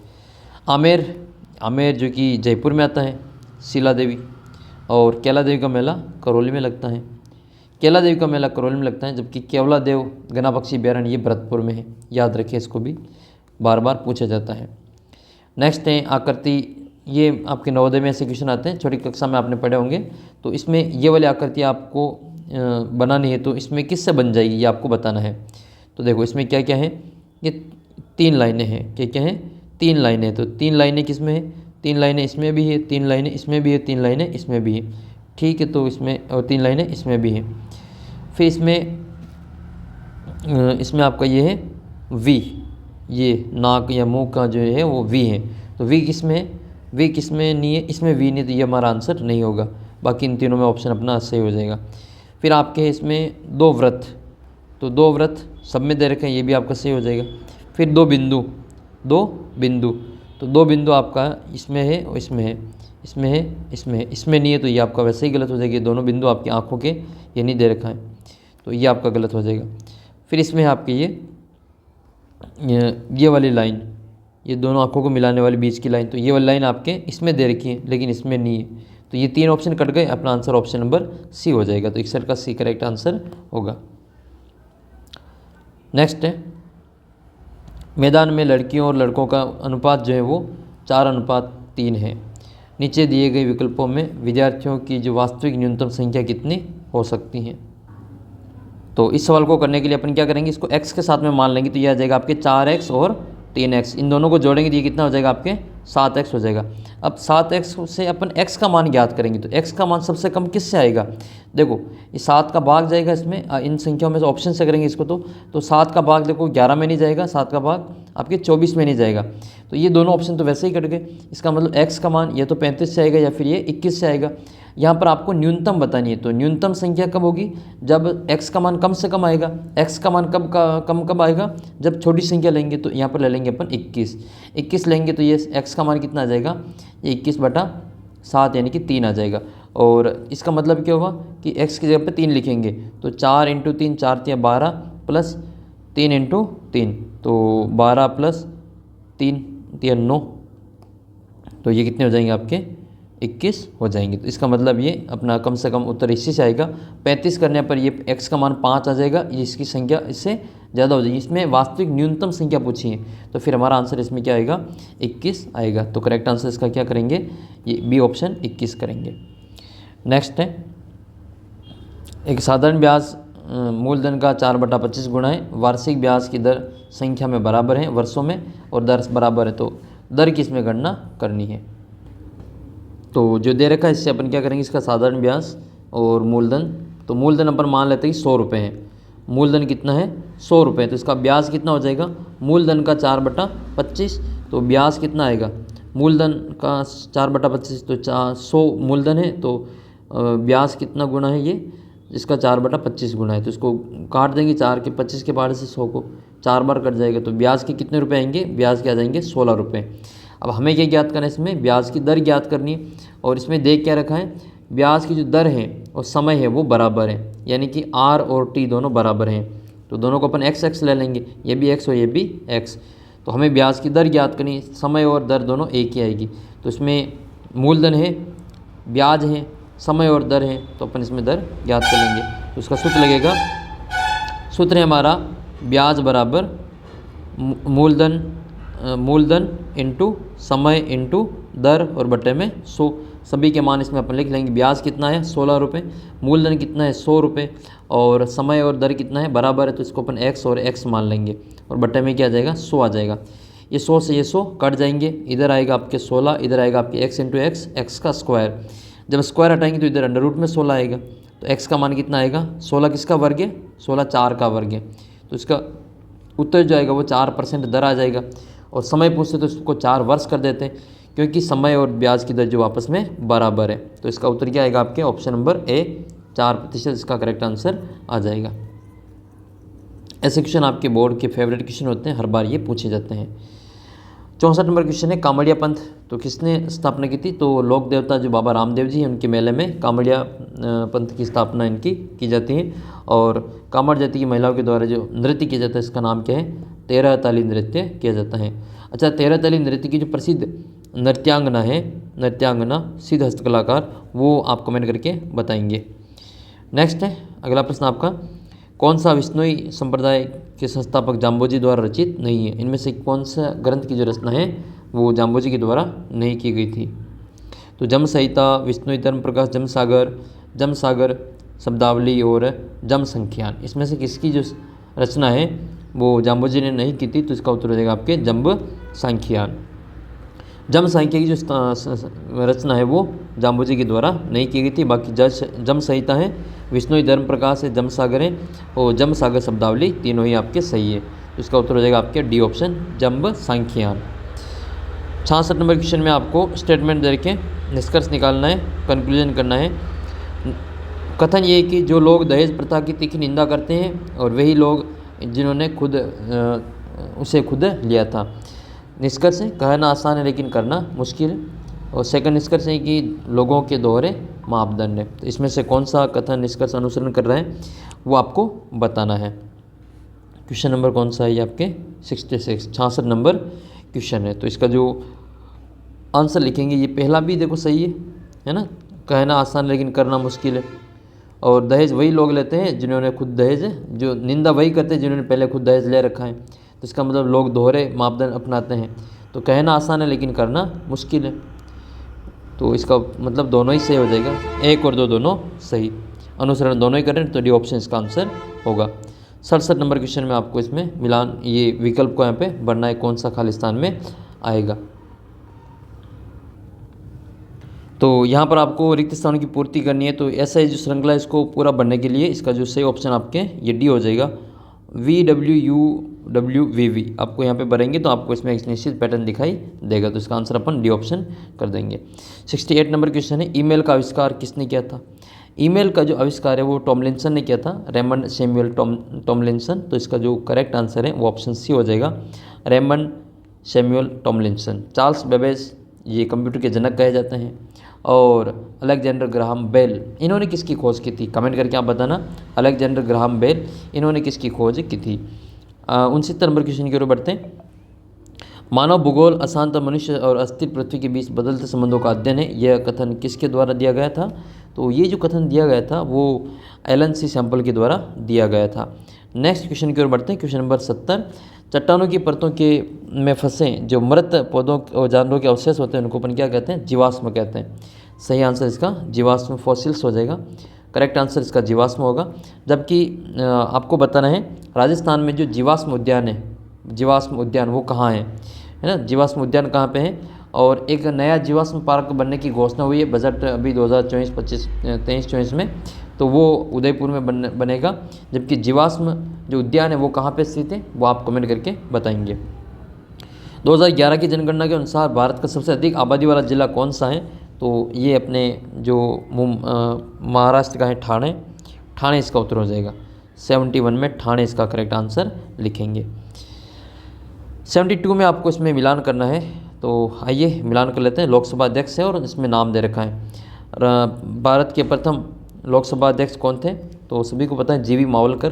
आमेर जो कि जयपुर में आता है, शीला देवी। और कैला देवी का मेला करौली में लगता है। कैला देवी का मेला करौली में लगता है, जबकि केवला देव गणापक्षी अभ्यारण्य ये भरतपुर में है। याद रखिए, इसको भी बार बार पूछा जाता है। नेक्स्ट है आकृति, ये आपके नवोदय में ऐसे क्वेश्चन आते हैं, छोटी कक्षा में आपने पढ़े होंगे। तो इसमें ये वाली आकृति आपको बनानी है, तो इसमें किससे बन जाएगी ये आपको बताना है। तो देखो इसमें क्या क्या है, ये 3 लाइनें हैं। क्या क्या है, 3 लाइनें। तो 3 लाइनें किस में है, 3 लाइनें इसमें भी है, 3 लाइनें इसमें भी है, 3 लाइनें इसमें भी है। ठीक है, तो इसमें और 3 लाइनें इसमें भी है। फिर इसमें आपका ये है वी, ये नाक या मुंह का जो है वो वी है। तो वी किस में है, वी किस में नहीं है, इसमें वी नहीं, तो ये हमारा आंसर नहीं होगा। बाकी इन तीनों में ऑप्शन अपना सही हो जाएगा। फिर आपके इसमें 2 व्रत, तो 2 व्रत सब में दे रखे हैं, ये भी आपका सही हो जाएगा। फिर 2 बिंदु, 2 बिंदु, तो 2 बिंदु आपका इसमें है और इसमें है, इसमें है, इसमें है, इसमें नहीं है, तो ये आपका वैसे ही गलत हो जाएगी। दोनों बिंदु आपकी आँखों के ये नहीं दे रखा है, तो ये आपका गलत हो जाएगा। फिर इसमें है आपकी ये वाली लाइन, ये दोनों आँखों को मिलाने वाली बीच की लाइन, तो ये वाली लाइन आपके इसमें दे रखी है लेकिन इसमें नहीं है, तो ये 3 ऑप्शन कट गए। अपना आंसर ऑप्शन नंबर सी हो जाएगा। तो 61 का सी करेक्ट आंसर होगा। नेक्स्ट है, मैदान में लड़कियों और लड़कों का अनुपात जो है वो 4:3 है। नीचे दिए गए विकल्पों में विद्यार्थियों की जो वास्तविक न्यूनतम संख्या कितनी हो सकती है। तो इस सवाल को करने के लिए अपन क्या करेंगे, इसको x के साथ में मान लेंगे, तो यह आ जाएगा आपके 4x और 3x। इन दोनों को जोड़ेंगे तो ये कितना हो जाएगा आपके 7x हो जाएगा। अब 7x से अपन x का मान ज्ञात करेंगे, तो x का मान सबसे कम किससे आएगा। देखो ये 7 का भाग जाएगा इसमें, इन संख्याओं में से ऑप्शन से करेंगे इसको, तो 7 का भाग देखो 11 में नहीं जाएगा, 7 का भाग आपके 24 में नहीं जाएगा, तो ये दोनों ऑप्शन तो वैसे ही कट गए। इसका मतलब x का मान या तो 35 से आएगा या फिर ये 21 से आएगा। यहाँ पर आपको न्यूनतम बतानी है, तो न्यूनतम संख्या कब होगी, जब x का मान कम से कम आएगा। x का मान कब आएगा, जब छोटी संख्या लेंगे, तो यहाँ पर ले लेंगे अपन 21 लेंगे, तो ये x का मान कितना आ जाएगा, ये 21/7 यानी कि 3 आ जाएगा। और इसका मतलब क्या होगा कि x की जगह पे 3 लिखेंगे, तो 4 × 3 4 × 12 प्लस 3 × 3, तो 12 + 3 × 9, तो ये कितने हो जाएंगे आपके 21 हो जाएंगे। तो इसका मतलब ये अपना कम से कम उत्तर इसी से आएगा। 35 करने पर ये x का मान 5 आ जाएगा, ये इसकी संख्या इससे ज़्यादा हो जाएगी। इसमें वास्तविक न्यूनतम संख्या पूछी है, तो फिर हमारा आंसर इसमें क्या आएगा 21 आएगा। तो करेक्ट आंसर इसका क्या करेंगे, ये बी ऑप्शन 21 करेंगे। नेक्स्ट है, एक साधारण ब्याज मूलधन का 4/25 गुणा है, वार्षिक ब्याज की दर संख्या में बराबर है वर्षों में और दर बराबर है, तो दर की इसमें गणना करनी है। तो जो दे रखा है इससे अपन क्या करेंगे, इसका साधारण ब्याज और मूलधन, तो मूलधन अपन मान लेते हैं कि 100 रुपये है, मूलधन कितना है 100 रुपये, तो इसका ब्याज कितना हो जाएगा, मूलधन का 4/25, तो ब्याज कितना आएगा, मूलधन का 4/25, तो 100 मूलधन है, तो ब्याज कितना गुना है ये, इसका 4/25 गुना है, तो इसको काट देंगे 4 के 25 के बाद से 100 को 4 बार कट जाएगा, तो ब्याज के कितने रुपए आएंगे, ब्याज के आ जाएंगे 16 रुपये। अब हमें क्या ज्ञात करना है, इसमें ब्याज की दर ज्ञात करनी है, और इसमें देख क्या रखा है, ब्याज की जो दर है और समय है वो बराबर है, यानी कि r और t दोनों बराबर हैं, तो दोनों को अपन एक्स एक्स ले लेंगे, ये भी एक्स और ये भी एक्स। तो हमें ब्याज की दर ज्ञात करनी, समय और दर दोनों एक ही आएगी। तो इसमें मूलधन है, ब्याज है, समय और दर है, तो अपन इसमें दर ज्ञात कर लेंगे। तो उसका सूत्र लगेगा, सूत्र है हमारा ब्याज बराबर मूलधन इंटू समय इंटू दर और बटे में 100। सभी के मान इसमें अपन लिख लेंगे। ब्याज कितना है 16 रुपये, मूलधन कितना है 100 रुपये, और समय और दर कितना है बराबर है, तो इसको अपन x और x मान लेंगे, और बटे में क्या आ जाएगा 100 आ जाएगा। ये 100 से ये 100 कट जाएंगे, इधर आएगा आपके 16, इधर आएगा आपके x इंटू एक्स, एक्स का स्क्वायर। जब स्क्वायर हटाएंगे तो इधर अंडर रूट में 16 आएगा, तो x का मान कितना आएगा 16 किसका वर्ग है, 16 4 का वर्ग है। तो इसका उत्तर जो आएगा वो 4% दर आ जाएगा। और समय पूछते तो इसको 4 वर्ष कर देते हैं, क्योंकि समय और ब्याज की दर जो आपस में बराबर है। तो इसका उत्तर क्या आएगा आपके ऑप्शन नंबर ए 4%, इसका करेक्ट आंसर आ जाएगा। ऐसे क्वेश्चन आपके बोर्ड के फेवरेट क्वेश्चन होते हैं, हर बार ये पूछे जाते हैं। 64 नंबर क्वेश्चन है, कामड़िया पंथ तो किसने स्थापना की थी? तो लोक देवता जो बाबा रामदेव जी हैं, उनके मेले में कामड़िया पंथ की स्थापना इनकी की जाती है। और कामड़ जाति की महिलाओं के द्वारा जो नृत्य किया जाता है, इसका नाम क्या है? 13 ताली नृत्य किया जाता है। अच्छा, 13 ताली नृत्य की जो प्रसिद्ध नृत्यांगना है, नृत्यांगना सिद्ध हस्तकलाकार, वो आप कमेंट करके बताएंगे। नेक्स्ट है अगला प्रश्न आपका, कौन सा विष्णुई संप्रदाय के संस्थापक जाम्बोजी द्वारा रचित नहीं है? इनमें से कौन सा ग्रंथ की जो रचना है वो जाम्बोजी के द्वारा नहीं की गई थी? तो जम संहिता, विष्णुई धर्म प्रकाश, जम सागर शब्दावली और जम संख्यान, इसमें से किसकी जो रचना है वो जाम्बोजी ने नहीं की थी? तो इसका उत्तर हो जाएगा आपके जम्ब संख्यान। जम संख्या की जो रचना है वो जाम्बोजी के द्वारा नहीं की गई थी। बाकी जम संहिता है, विष्णुई धर्म प्रकाश है, जम सागर है और जम सागर शब्दावली, तीनों ही आपके सही है। तो इसका उत्तर हो जाएगा आपके डी ऑप्शन जम्ब संख्यान। 66 नंबर क्वेश्चन में आपको स्टेटमेंट दे के निष्कर्ष निकालना है, कंक्लूजन करना है। कथन ये है कि जो लोग दहेज प्रथा की तीखी निंदा करते हैं और वही लोग जिन्होंने उसे खुद लिया था। निष्कर्ष है, कहना आसान है लेकिन करना मुश्किल है। और सेकंड निष्कर्ष है कि लोगों के दोहरे मापदंड है। तो इसमें से कौन सा कथन निष्कर्ष अनुसरण कर रहे हैं वो आपको बताना है। क्वेश्चन नंबर कौन सा है ये आपके 66 नंबर क्वेश्चन है। तो इसका जो आंसर लिखेंगे, ये पहला भी देखो सही है ना, कहना आसान लेकिन करना मुश्किल है। और दहेज वही लोग लेते हैं जिन्होंने खुद दहेज, जो निंदा वही करते हैं जिन्होंने पहले खुद दहेज ले रखा है। तो इसका मतलब लोग दोहरे मापदंड अपनाते हैं। तो कहना आसान है लेकिन करना मुश्किल है, तो इसका मतलब दोनों ही सही हो जाएगा, 1 और 2 दोनों सही। अनुसरण दोनों ही करें तो डी ऑप्शन इसका आंसर होगा। 67 नंबर क्वेश्चन में आपको इसमें मिलान, ये विकल्प को यहाँ पे भरना है, कौन सा खाली स्थान में आएगा। तो यहाँ पर आपको रिक्त स्थानों की पूर्ति करनी है। तो ऐसा ही जो श्रृंखला है इसको पूरा भरने के लिए इसका जो सही ऑप्शन आपके ये डी हो जाएगा। VWUWVV आपको यहाँ पे भरेंगे तो आपको इसमें एक निश्चित पैटर्न दिखाई देगा। तो इसका आंसर अपन डी ऑप्शन कर देंगे। 68 नंबर क्वेश्चन है, ईमेल का आविष्कार किसने किया था? ईमेल का जो आविष्कार है वो टॉमलिंसन ने किया था, रेमंड सैमुअल टॉमलिंसन। तो इसका जो करेक्ट आंसर है वो ऑप्शन सी हो जाएगा, Raymond Samuel Tomlinson. Charles Babbage ये कंप्यूटर के जनक कहे जाते हैं। और अलेक्जेंडर ग्राहम बेल, इन्होंने किसकी खोज की थी? कमेंट करके आप बताना, अलेक्जेंडर ग्राहम बेल इन्होंने किसकी खोज की थी? 69 नंबर क्वेश्चन की ओर बढ़ते हैं। मानव भूगोल अशांत मनुष्य और अस्थिर पृथ्वी के बीच बदलते संबंधों का अध्ययन है, यह कथन किसके द्वारा दिया गया था? तो ये जो कथन दिया गया था वो एलन सी सैम्पल के द्वारा दिया गया था। नेक्स्ट क्वेश्चन की ओर बढ़ते हैं। क्वेश्चन नंबर 70, चट्टानों की परतों के में फंसे जो मृत पौधों और जानवरों के अवशेष होते हैं उनको अपन क्या कहते हैं? जीवाश्म कहते हैं। सही आंसर इसका जीवाश्म, फॉसिल्स हो जाएगा। करेक्ट आंसर इसका जीवाश्म होगा। जबकि आपको बताना है राजस्थान में जो जीवाश्म उद्यान है, जीवाश्म उद्यान वो कहाँ है ना, जीवाश्म उद्यान कहाँ पे है? और एक नया जीवाश्म पार्क बनने की घोषणा हुई है बजट अभी 2023-24 में, तो वो उदयपुर में बनेगा। जबकि जीवाश्म जो उद्यान है वो कहाँ पे स्थित है वो आप कमेंट करके बताएंगे। 2011 की जनगणना के अनुसार भारत का सबसे अधिक आबादी वाला जिला कौन सा है? तो ये अपने जो महाराष्ट्र का है ठाणे, ठाणे इसका उत्तर हो जाएगा। 71 में ठाणे इसका करेक्ट आंसर लिखेंगे। 72 में आपको इसमें मिलान करना है, तो आइए मिलान कर लेते हैं। लोकसभा अध्यक्ष है और इसमें नाम दे रखा है। भारत के प्रथम लोकसभा अध्यक्ष कौन थे? तो सभी को पता है जीवी मावलकर।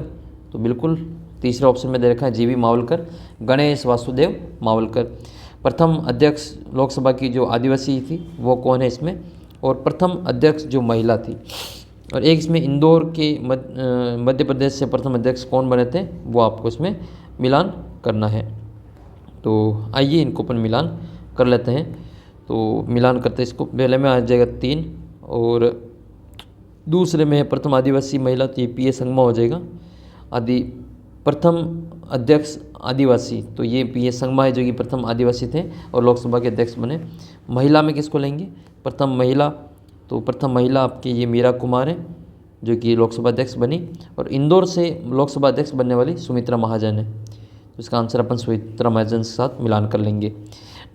तो बिल्कुल तीसरे ऑप्शन में दे रखा है जीवी मावलकर, गणेश वासुदेव मावलकर। प्रथम अध्यक्ष लोकसभा की जो आदिवासी थी वो कौन है इसमें, और प्रथम अध्यक्ष जो महिला थी। और एक इसमें इंदौर के मध्य प्रदेश से प्रथम अध्यक्ष कौन बने थे वो आपको इसमें मिलान करना है। तो आइए इनको अपन मिलान कर लेते हैं। तो मिलान करते हैं इसको, पहले में आ जाएगा 3 और दूसरे में प्रथम आदिवासी महिला, तो ये पी.ए. संगमा हो जाएगा। प्रथम अध्यक्ष आदिवासी, तो ये पी.ए. संगमा है जो कि प्रथम आदिवासी थे और लोकसभा के अध्यक्ष बने। महिला में किसको लेंगे, प्रथम महिला, तो प्रथम महिला आपकी ये मीरा कुमार है जो कि लोकसभा अध्यक्ष बनी। और इंदौर से लोकसभा अध्यक्ष बनने वाली सुमित्रा महाजन है, तो इसका आंसर अपन सुमित्रा महाजन के साथ मिलान कर लेंगे।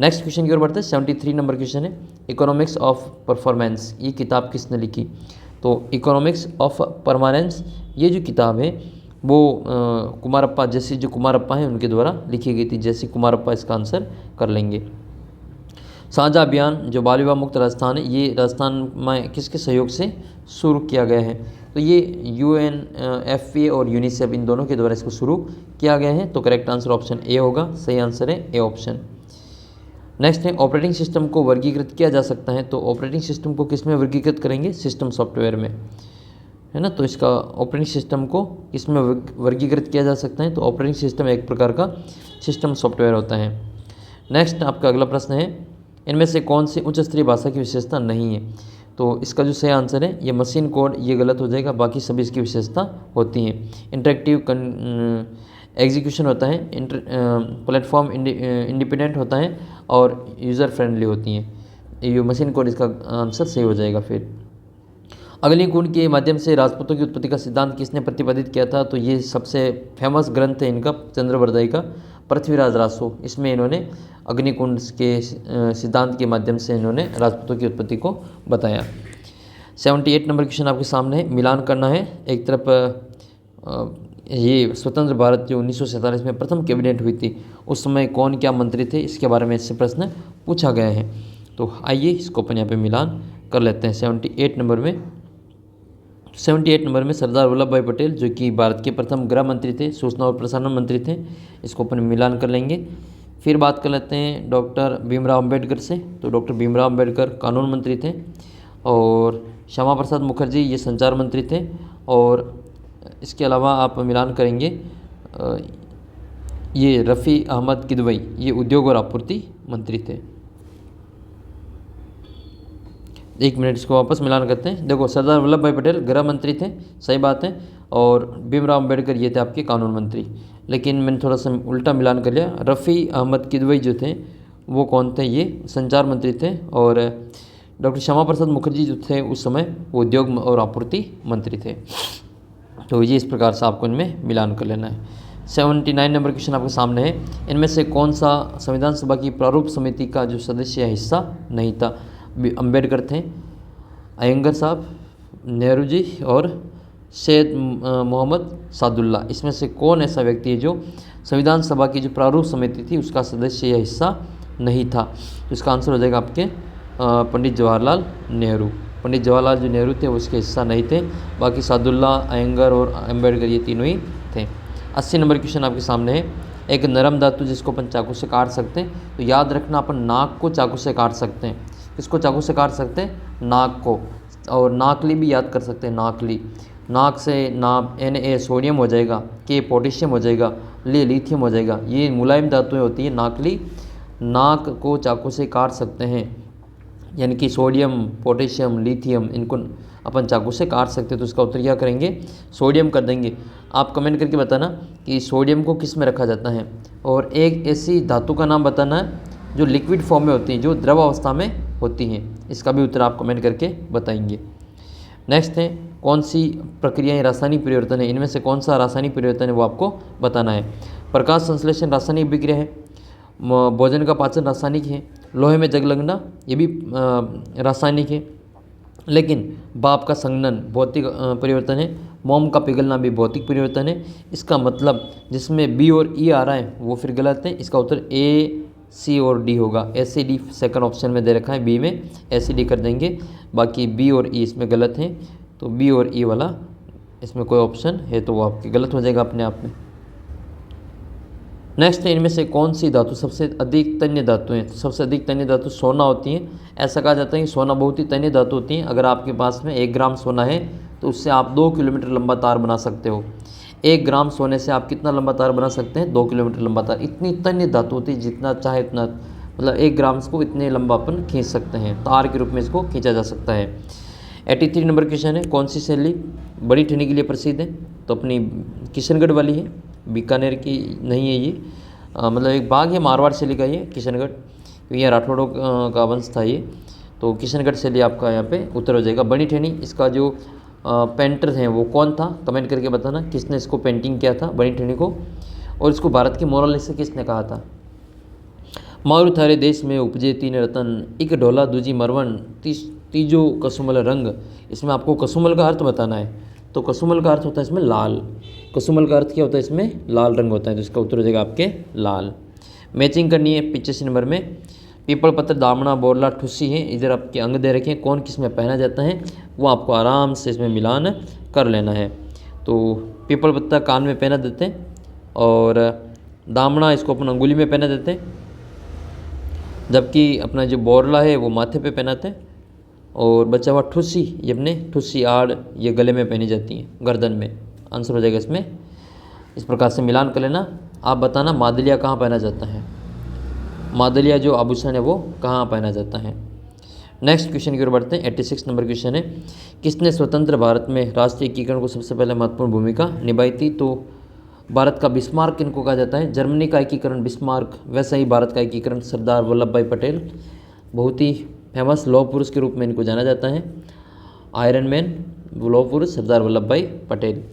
नेक्स्ट क्वेश्चन की ओर बढ़ते हैं। 73 नंबर क्वेश्चन है, इकोनॉमिक्स ऑफ परफॉर्मेंस, ये किताब किसने लिखी। तो इकोनॉमिक्स ऑफ परमानेंस ये जो किताब है वो कुमारप्पा, जैसे जो कुमारप्पा हैं उनके द्वारा लिखी गई थी। जैसे कुमारप्पा इसका आंसर कर लेंगे। साझा अभियान जो बाल विवाह मुक्त राजस्थान है, ये राजस्थान में किसके सहयोग से शुरू किया गया है। तो ये UNFPA और यूनिसेफ इन दोनों के द्वारा इसको शुरू किया गया है। तो करेक्ट आंसर ऑप्शन ए होगा, सही आंसर है ए ऑप्शन। नेक्स्ट है ऑपरेटिंग सिस्टम को वर्गीकृत किया जा सकता है। तो ऑपरेटिंग सिस्टम को किस में वर्गीकृत करेंगे, सिस्टम सॉफ्टवेयर में, है ना। तो इसका ऑपरेटिंग सिस्टम को किस में वर्गीकृत किया जा सकता है, तो ऑपरेटिंग सिस्टम एक प्रकार का सिस्टम सॉफ्टवेयर होता है। नेक्स्ट आपका अगला प्रश्न है, इनमें से कौन सी उच्च स्तरीय भाषा की विशेषता नहीं है। तो इसका जो सही आंसर है ये मशीन कोड, ये गलत हो जाएगा, बाकी सभी इसकी विशेषता होती हैं। इंटरेक्टिव एग्जीक्यूशन होता है, प्लेटफॉर्म इंडिपेंडेंट होता है और यूज़र फ्रेंडली होती हैं। ये मशीन कोड इसका आंसर सही हो जाएगा। फिर अग्निकुंड के माध्यम से राजपूतों की उत्पत्ति का सिद्धांत किसने प्रतिपादित किया था। तो ये सबसे फेमस ग्रंथ है इनका, चंद्रवरदाई का पृथ्वीराज रासो। इसमें इन्होंने अग्निकुंड के सिद्धांत के माध्यम से इन्होंने राजपूतों की उत्पत्ति को बताया। 78 नंबर क्वेश्चन आपके सामने है, मिलान करना है। एक तरफ ये स्वतंत्र भारत जो 1947 में प्रथम कैबिनेट हुई थी, उस समय कौन क्या मंत्री थे, इसके बारे में इससे प्रश्न पूछा गया है। तो आइए इसको अपन यहाँ पे मिलान कर लेते हैं। 78 नंबर में सरदार वल्लभ भाई पटेल जो कि भारत के प्रथम गृह मंत्री थे, सूचना और प्रसारण मंत्री थे, इसको अपन मिलान कर लेंगे। फिर बात कर लेते हैं डॉक्टर भीमराव अम्बेडकर से। तो डॉक्टर भीमराव अम्बेडकर कानून मंत्री थे और श्यामा प्रसाद मुखर्जी ये संचार मंत्री थे। और इसके अलावा आप मिलान करेंगे ये रफ़ी अहमद किदवई ये उद्योग और आपूर्ति मंत्री थे। एक मिनट इसको वापस मिलान करते हैं। देखो सरदार वल्लभ भाई पटेल गृह मंत्री थे, सही बात है, और भीमराव अम्बेडकर ये थे आपके कानून मंत्री। लेकिन मैंने थोड़ा सा उल्टा मिलान कर लिया। रफ़ी अहमद किदवई जो थे वो कौन थे, ये संचार मंत्री थे। और डॉक्टर श्यामा प्रसाद मुखर्जी जो थे उस समय वो उद्योग और आपूर्ति मंत्री थे। तो ये इस प्रकार से आपको इनमें मिलान कर लेना है। 79 नंबर क्वेश्चन आपके सामने है, इनमें से कौन सा संविधान सभा की प्रारूप समिति का जो सदस्य हिस्सा नहीं था। अम्बेडकर थे, अयंगर साहब, नेहरू जी और सैयद मोहम्मद सादुल्ला। इसमें से कौन ऐसा व्यक्ति है जो संविधान सभा की जो प्रारूप समिति थी उसका सदस्य या हिस्सा नहीं था। तो इसका आंसर हो जाएगा आपके पंडित जवाहरलाल नेहरू। पंडित जवाहरलाल जो नेहरू थे वो उसके हिस्सा नहीं थे, बाकी सादुल्ला, अयंगर और अम्बेडकर ये तीनों ही थे। 80 नंबर क्वेश्चन आपके सामने है, एक नरम धातु जिसको अपन चाकू से काट सकते हैं। तो याद रखना अपन नाक को चाकू से काट सकते हैं। किसको चाकू से काट सकते हैं, नाक को। और नाकली भी याद कर सकते हैं, नाकली। नाक से नाप Na सोडियम हो जाएगा, K पोटेशियम हो जाएगा, लिथियम हो जाएगा। ये मुलायम धातुएं होती हैं नाकली, नाक को चाकू से काट सकते हैं। यानी कि सोडियम, पोटेशियम, लिथियम इनको अपन चाकू से काट सकते हैं। तो इसका उत्तर क्या करेंगे, सोडियम कर देंगे। आप कमेंट करके बताना कि सोडियम को किस में रखा जाता है। और एक ऐसी धातु का नाम बताना है जो लिक्विड फॉर्म में होती हैं, जो द्रव अवस्था में होती हैं। इसका भी उत्तर आप कमेंट करके बताएंगे। नेक्स्ट है, कौन सी प्रक्रियाएं रासायनिक परिवर्तन है। इनमें से कौन सा रासायनिक परिवर्तन है वो आपको बताना है। प्रकाश संश्लेषण रासायनिक विक्रिया है, भोजन का पाचन रासायनिक है, लोहे में जंग लगना ये भी रासायनिक है। लेकिन भाप का संघनन भौतिक परिवर्तन है, मोम का पिघलना भी भौतिक परिवर्तन है। इसका मतलब जिसमें बी और ई आ रहा है वो फिर गलत है। इसका उत्तर ए, सी और डी होगा। एसिडी सेकंड ऑप्शन में दे रखा है, बी में एसिडी कर देंगे, बाकी बी और ई इसमें गलत है। तो बी और ई वाला इसमें कोई ऑप्शन है तो वो आपके गलत हो जाएगा अपने आप में। नेक्स्ट है, इनमें से कौन सी धातु सबसे अधिक तन्य धातु है? तो सबसे अधिक तन्य धातु सोना होती है। ऐसा कहा जाता है कि सोना बहुत ही तन्य धातु होती है। अगर आपके पास में 1 ग्राम सोना है तो उससे आप 2 किलोमीटर लंबा तार बना सकते हो। 1 ग्राम सोने से आप कितना लंबा तार बना सकते हैं? 2 किलोमीटर लंबा तार। इतनी तन्य धातु होती है, जितना चाहे उतना, मतलब 1 ग्राम को इतने लंबा अपन खींच सकते हैं, तार के रूप में इसको खींचा जा सकता है। 83 नंबर क्वेश्चन है, कौन सी शैली बड़ी ठंडी के लिए प्रसिद्ध है? तो अपनी किशनगढ़ वाली है, बीकानेर की नहीं है ये। मतलब एक बाग है मारवाड़ शैली का ये किशनगढ़, क्योंकि ये राठौड़ों का वंश था ये। तो किशनगढ़ शैली आपका यहाँ पे उत्तर हो जाएगा। बड़ी ठेनी, इसका जो पेंटर हैं वो कौन था? कमेंट करके बताना किसने इसको पेंटिंग किया था बड़ी ठेनी को, और इसको भारत की मोनालिसा किसने कहा था? मारू थारे देश में उपजे 3 रतन, एक ढोला दूजी मरवन, तीजो कसुमल रंग। इसमें आपको कसुमल का अर्थ बताना है। तो कसुमल का अर्थ होता है इसमें लाल। कसुमल का अर्थ क्या होता है? इसमें लाल रंग होता है। तो इसका उत्तर हो जाएगा आपके लाल। मैचिंग करनी है 85 नंबर में। पीपल पत्र, दामना, बोरला, ठुस्सी है। इधर आपके अंग दे रखे हैं, कौन किस में पहना जाता है वो आपको आराम से इसमें मिलान कर लेना है। तो पीपल पत्ता कान में पहना देते हैं, और दामना इसको अपन अंगुली में पहना देते हैं, जबकि अपना जो बोरला है वो माथे पे पहनाते हैं, और बचा हुआ ठुस्सी, ये अपने ठुस्सी आड़ ये गले में पहनी जाती है, गर्दन में। आंसर हो जाएगा इसमें। इस प्रकार से मिलान कर लेना। आप बताना मादलिया कहाँ पहना जाता है? मादलिया जो आभूषण है वो कहाँ पहना जाता है? नेक्स्ट क्वेश्चन की ओर बढ़ते हैं। 86 नंबर क्वेश्चन है, किसने स्वतंत्र भारत में राष्ट्रीय एकीकरण को सबसे पहले महत्वपूर्ण भूमिका निभाई थी? तो भारत का बिस्मार्क इनको कहा जाता है। जर्मनी का एकीकरण बिस्मार्क, वैसा ही भारत का एकीकरण सरदार वल्लभ भाई पटेल। बहुत ही फेमस लौह पुरुष के रूप में इनको जाना जाता है। आयरन मैन, लौह पुरुष सरदार वल्लभ भाई पटेल।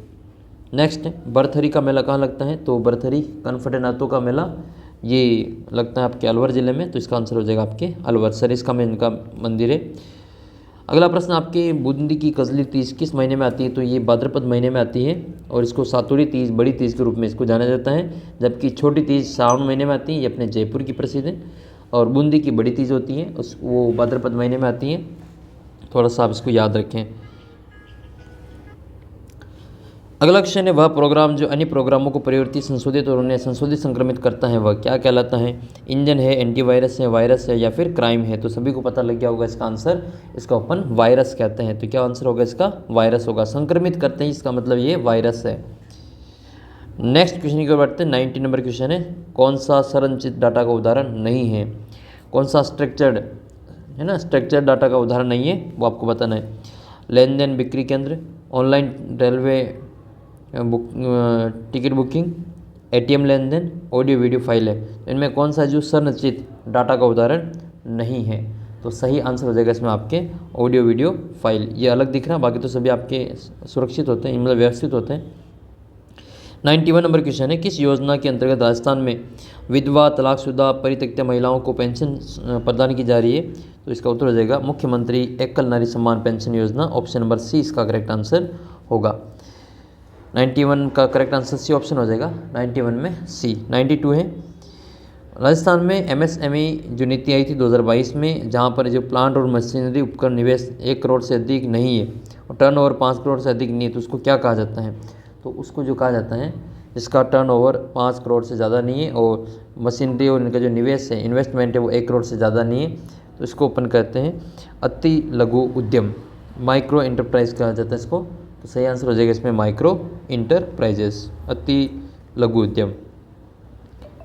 नेक्स्ट, बरथरी का मेला कहाँ लगता है? तो बरथरी कनफटेनाथों का मेला ये लगता है आपके अलवर ज़िले में। तो इसका आंसर हो जाएगा आपके अलवर, सरिस्का में इनका मंदिर है। अगला प्रश्न आपके, बूंदी की कजली तीज किस महीने में आती है? तो ये भाद्रपद महीने में आती है, और इसको सातुड़ी तीज, बड़ी तीज के रूप में इसको जाना जाता है। जबकि छोटी तीज श्रावण महीने में आती है, ये अपने जयपुर की प्रसिद्ध है। और बूंदी की बड़ी तीज होती है वो भाद्रपद महीने में आती है। थोड़ा सा आप इसको याद रखें। अगला क्वेश्चन है, वह प्रोग्राम जो अन्य प्रोग्रामों को परिवर्तित, संशोधित और उन्हें संशोधित संक्रमित करता है वह क्या कहलाता है? इंजन है, एंटीवायरस है, वायरस है, या फिर क्राइम है? तो सभी को पता लग गया होगा इसका आंसर। इसका अपन वायरस कहते हैं। तो क्या आंसर होगा इसका? वायरस होगा। संक्रमित करते हैं इसका मतलब ये वायरस है। नेक्स्ट क्वेश्चन की ओर बढ़ते हैं। 90 नंबर क्वेश्चन है, कौन सा संरचित डाटा का उदाहरण नहीं है? कौन सा स्ट्रक्चर्ड है ना, स्ट्रक्चर्ड डाटा का उदाहरण नहीं है वो आपको बताना है। लेन देन, बिक्री केंद्र, online railway ticket booking, ATM लेन देन, ऑडियो वीडियो फाइल है। तो इनमें कौन सा जो संरचित डाटा का उदाहरण नहीं है? तो सही आंसर हो जाएगा इसमें आपके ऑडियो वीडियो फाइल। ये अलग दिख रहा है, बाकी तो सभी आपके सुरक्षित होते हैं, मतलब व्यवस्थित होते हैं। 91 नंबर क्वेश्चन है, किस योजना के अंतर्गत राजस्थान में विधवा, तलाकशुदा, परित्यक्ता महिलाओं को पेंशन प्रदान की जा रही है? तो इसका उत्तर हो जाएगा मुख्यमंत्री एकल नारी सम्मान पेंशन योजना। ऑप्शन नंबर सी इसका करेक्ट आंसर होगा। 91 का करेक्ट आंसर सी ऑप्शन हो जाएगा। 91 में सी। 92 है, राजस्थान में एमएसएमई जो नीति आई थी 2022 में, जहाँ पर जो प्लांट और मशीनरी उपकरण निवेश 1 करोड़ से अधिक नहीं है और टर्नओवर 5 करोड़ से अधिक नहीं है, तो उसको क्या कहा जाता है? तो उसको जो कहा जाता है जिसका टर्नओवर 5 करोड़ से ज़्यादा नहीं है और मशीनरी और इनका जो निवेश है, इन्वेस्टमेंट है, वो 1 करोड़ से ज़्यादा नहीं है, तो इसको अपन कहते हैं अति लघु उद्यम, माइक्रो इंटरप्राइज कहा जाता है इसको। तो सही आंसर हो जाएगा इसमें माइक्रो इंटरप्राइजेस, अति लघु उद्यम।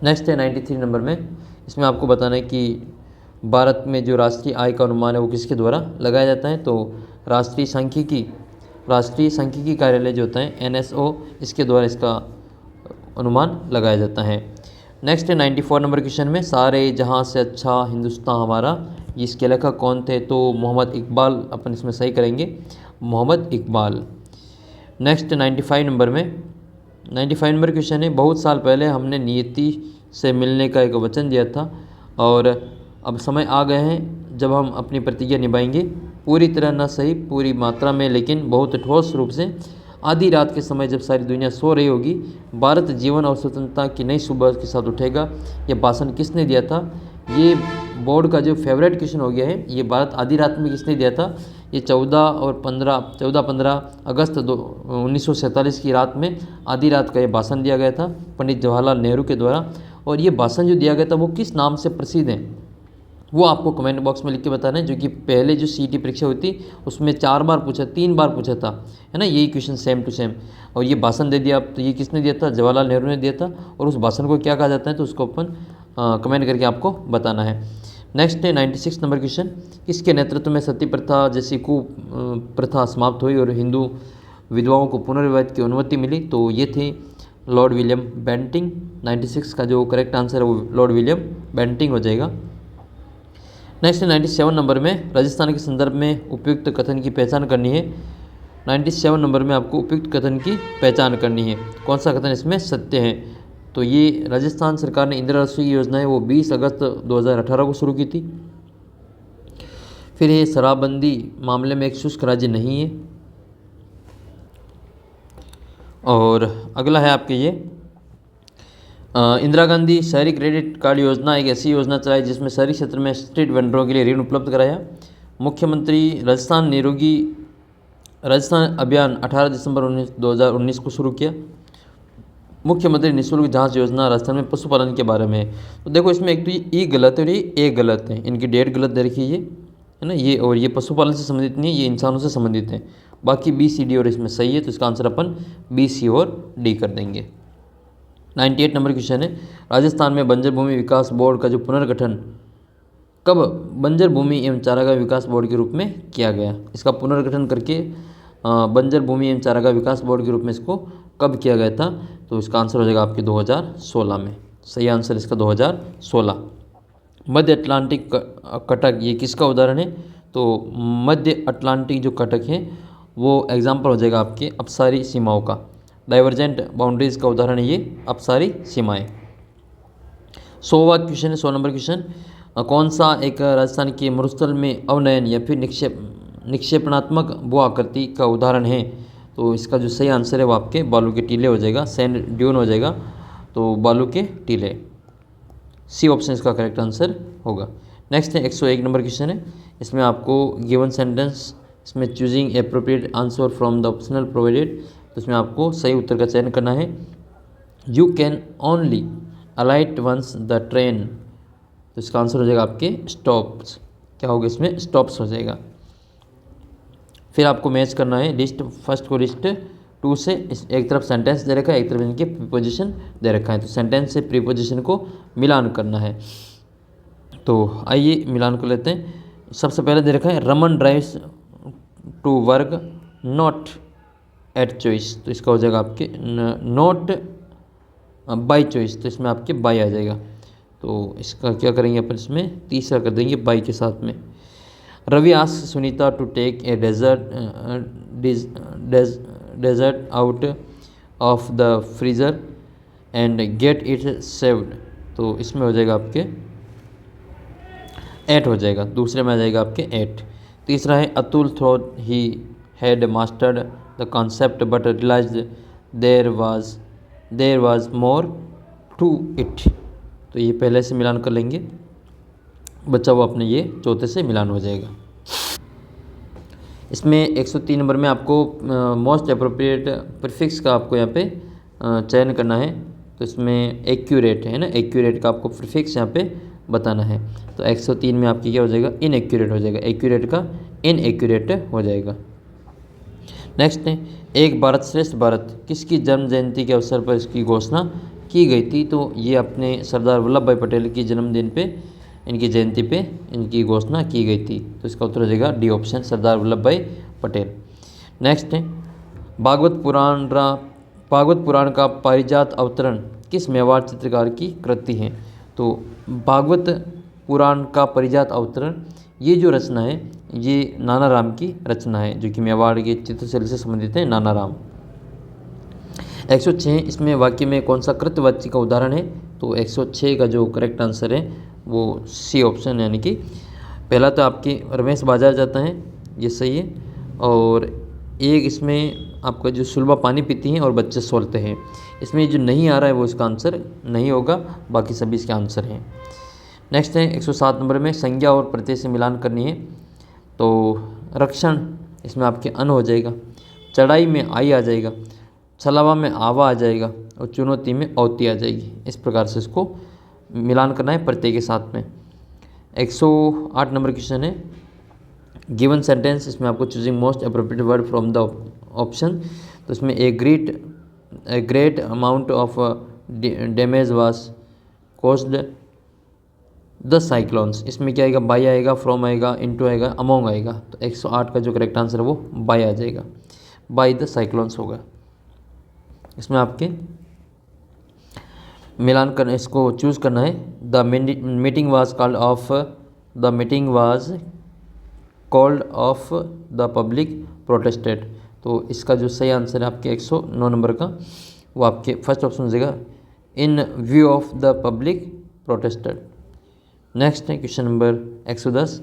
नेक्स्ट है 93 नंबर में, इसमें आपको बताना है कि भारत में जो राष्ट्रीय आय का अनुमान है वो किसके द्वारा लगाया जाता है? तो राष्ट्रीय सांख्यिकी कार्यालय जो होता है NSO, इसके द्वारा इसका अनुमान लगाया जाता है। नेक्स्ट है 94 नंबर क्वेश्चन में, सारे जहां से अच्छा हिंदुस्तान हमारा, इसके लेखक कौन थे? तो मोहम्मद इकबाल अपन इसमें सही करेंगे, मोहम्मद इकबाल। नेक्स्ट 95 नंबर में, 95 नंबर क्वेश्चन है, बहुत साल पहले हमने नियति से मिलने का एक वचन दिया था और अब समय आ गए हैं जब हम अपनी प्रतिज्ञा निभाएंगे, पूरी तरह न सही पूरी मात्रा में लेकिन बहुत ठोस रूप से। आधी रात के समय जब सारी दुनिया सो रही होगी, भारत जीवन और स्वतंत्रता की नई सुबह के साथ उठेगा। यह भाषण किसने दिया था? ये बोर्ड का जो फेवरेट क्वेश्चन हो गया है, ये भारत आधी रात में किसने दिया था? ये 14-15 अगस्त 1947 की रात में आधी रात का ये भाषण दिया गया था पंडित जवाहरलाल नेहरू के द्वारा। और ये भाषण जो दिया गया था वो किस नाम से प्रसिद्ध है, वो आपको कमेंट बॉक्स में लिख के बताना है। जो कि पहले जो सीईटी परीक्षा हुई थी उसमें 4 बार पूछा, 3 बार पूछा था, है ना, यही क्वेश्चन सेम टू सेम। और ये भाषण दे दिया, तो ये किसने दिया था, जवाहरलाल नेहरू ने दिया था। और उस भाषण को क्या कहा जाता है, तो उसको अपन कमेंट करके आपको बताना है। नेक्स्ट है 96 नंबर क्वेश्चन, किसके नेतृत्व में सती प्रथा जैसी कुप्रथा समाप्त हुई और हिंदू विधवाओं को पुनर्विवाह की अनुमति मिली? तो ये थे लॉर्ड विलियम बेंटिंग। 96 का जो करेक्ट आंसर है वो लॉर्ड विलियम बेंटिंग हो जाएगा। नेक्स्ट है 97 नंबर में, राजस्थान के संदर्भ में उपयुक्त कथन की पहचान करनी है। 97 नंबर में आपको उपयुक्त कथन की पहचान करनी है, कौन सा कथन इसमें सत्य है। तो ये राजस्थान सरकार ने इंदिरा रसोई योजना है वो 20 अगस्त 2018 को शुरू की थी। फिर ये शराबबंदी मामले में एक शुष्क राज्य नहीं है। और अगला है आपके ये इंदिरा गांधी शहरी क्रेडिट कार्ड योजना एक ऐसी योजना चलाई जिसमें शहरी क्षेत्र में स्ट्रीट वेंडरों के लिए ऋण उपलब्ध कराया। मुख्यमंत्री राजस्थान अभियान 18 दिसंबर 2019 को शुरू किया। मुख्यमंत्री निःशुल्क जांच योजना राजस्थान में पशुपालन के बारे में है। तो देखो इसमें एक तो ये ई गलत है और ये ए गलत है, इनकी डेट गलत दे रखी है ना, ये और ये पशुपालन से संबंधित नहीं है, ये इंसानों से संबंधित है। बाकी बी सी डी और इसमें सही है, तो इसका आंसर अपन बी सी और डी कर देंगे। 98 नंबर क्वेश्चन है, राजस्थान में बंजर भूमि विकास बोर्ड का जो पुनर्गठन कब बंजर भूमि एवं चारागाह विकास बोर्ड के रूप में किया गया? इसका पुनर्गठन करके बंजर भूमि एवं चारागाह विकास बोर्ड के रूप में इसको कब किया गया था? तो इसका आंसर हो जाएगा आपके 2016 में। सही आंसर इसका 2016। मध्य अटलांटिक कटक ये किसका उदाहरण है? तो मध्य अटलांटिक जो कटक है वो एग्जाम्पल हो जाएगा आपके अपसारी सीमाओं का। डाइवर्जेंट बाउंड्रीज का उदाहरण है ये अपसारी सीमाएं। 100वां क्वेश्चन है, 100 नंबर क्वेश्चन, कौन सा एक राजस्थान के मरुस्थल में अवनयन या फिर निक्षेपणात्मक भू आकृति का उदाहरण है? तो इसका जो सही आंसर है वो आपके बालू के टीले हो जाएगा, सैंड ड्यून हो जाएगा, तो बालू के टीले, सी ऑप्शन इसका करेक्ट आंसर होगा। नेक्स्ट है 101 नंबर क्वेश्चन है, इसमें आपको गिवन सेंटेंस, इसमें choosing appropriate answer from the optional provided, तो इसमें आपको सही उत्तर का चयन करना है। You can only alight once the train, तो इसका आंसर हो जाएगा आपके स्टॉप्स, क्या होगा इसमें स्टॉप्स हो जाएगा। फिर आपको मैच करना है लिस्ट फर्स्ट को लिस्ट 2 से, एक तरफ सेंटेंस दे रखा है, एक तरफ इनके प्रीपोजिशन दे रखा है, तो सेंटेंस से प्रीपोजिशन को मिलान करना है। तो आइए मिलान कर लेते हैं। सबसे पहले दे रखा है Raman drives to work not at choice, तो इसका हो जाएगा आपके नॉट बाय चॉइस, तो इसमें आपके बाय आ जाएगा। तो इसका क्या करेंगे अपन, इसमें तीसरा कर देंगे बाय के साथ में। Ravi ask Sunita to take a dessert out of the freezer and get it saved, तो इसमें हो जाएगा आपके 8 हो जाएगा, दूसरे में आ जाएगा आपके 8। तीसरा है Atul thought he had mastered the concept but realized there was more to it, तो ये पहले से मिलान कर लेंगे, बच्चा वो अपने ये चौथे से मिलान हो जाएगा। इसमें 103 नंबर में आपको मोस्ट अप्रोप्रिएट प्रीफिक्स का आपको यहाँ पे चयन करना है, तो इसमें एक्यूरेट है ना, एक्यूरेट का आपको प्रीफिक्स यहाँ पे बताना है। तो 103 में आपकी क्या हो जाएगा, इनएक्यूरेट हो जाएगा, एक्यूरेट का इनएक्यूरेट हो जाएगा। नेक्स्ट है एक भारत श्रेष्ठ भारत किसकी जन्म जयंती के अवसर पर इसकी घोषणा की गई थी? तो ये अपने सरदार वल्लभ भाई पटेल की जन्मदिन पे, इनकी जयंती पे इनकी घोषणा की गई थी, तो इसका उत्तर हो जाएगा डी ऑप्शन, सरदार वल्लभ भाई पटेल। नेक्स्ट है भागवत पुराण का पारिजात अवतरण किस मेवाड़ चित्रकार की कृति है? तो भागवत पुराण का पारिजात अवतरण ये जो रचना है ये नाना राम की रचना है, जो कि मेवाड़ के चित्रशैली से संबंधित है, नाना राम। 106 इसमें वाक्य में कौन सा कृतवाची का उदाहरण है? तो 106 का जो करेक्ट आंसर है वो सी ऑप्शन, यानी कि पहला तो आपके रमेश बाजार जाता है, ये सही है, और एक इसमें आपका जो सुलभा पानी पीती हैं और बच्चे सोलते हैं, इसमें जो नहीं आ रहा है वो इसका आंसर नहीं होगा, बाकी सभी इसके आंसर हैं। नेक्स्ट है 107 नंबर में संज्ञा और प्रत्यय से मिलान करनी है, तो रक्षण इसमें आपके अन हो जाएगा, चढ़ाई में आई आ जाएगा, छलावा में आवा आ जाएगा और चुनौती में औती आ जाएगी। इस प्रकार से इसको मिलान करना है प्रत्यय के साथ में। 108 नंबर क्वेश्चन है गिवन सेंटेंस, इसमें आपको choosing most appropriate word from the option. तो इसमें a great amount of damage was caused the cyclones, इसमें क्या आएगा, बाय आएगा, फ्रॉम आएगा, इनटू आएगा, अमोंग आएगा। तो 108 का जो करेक्ट आंसर है वो बाय आ जाएगा, बाय द साइक्लोन्स होगा। इसमें आपके मिलान करना, इसको चूज़ करना है। The meeting was called off the public protested. तो इसका जो सही आंसर है आपके 109 नंबर का, वो आपके फर्स्ट ऑप्शन हो जाएगा, in view of the public protested. Next है क्वेश्चन नंबर 110,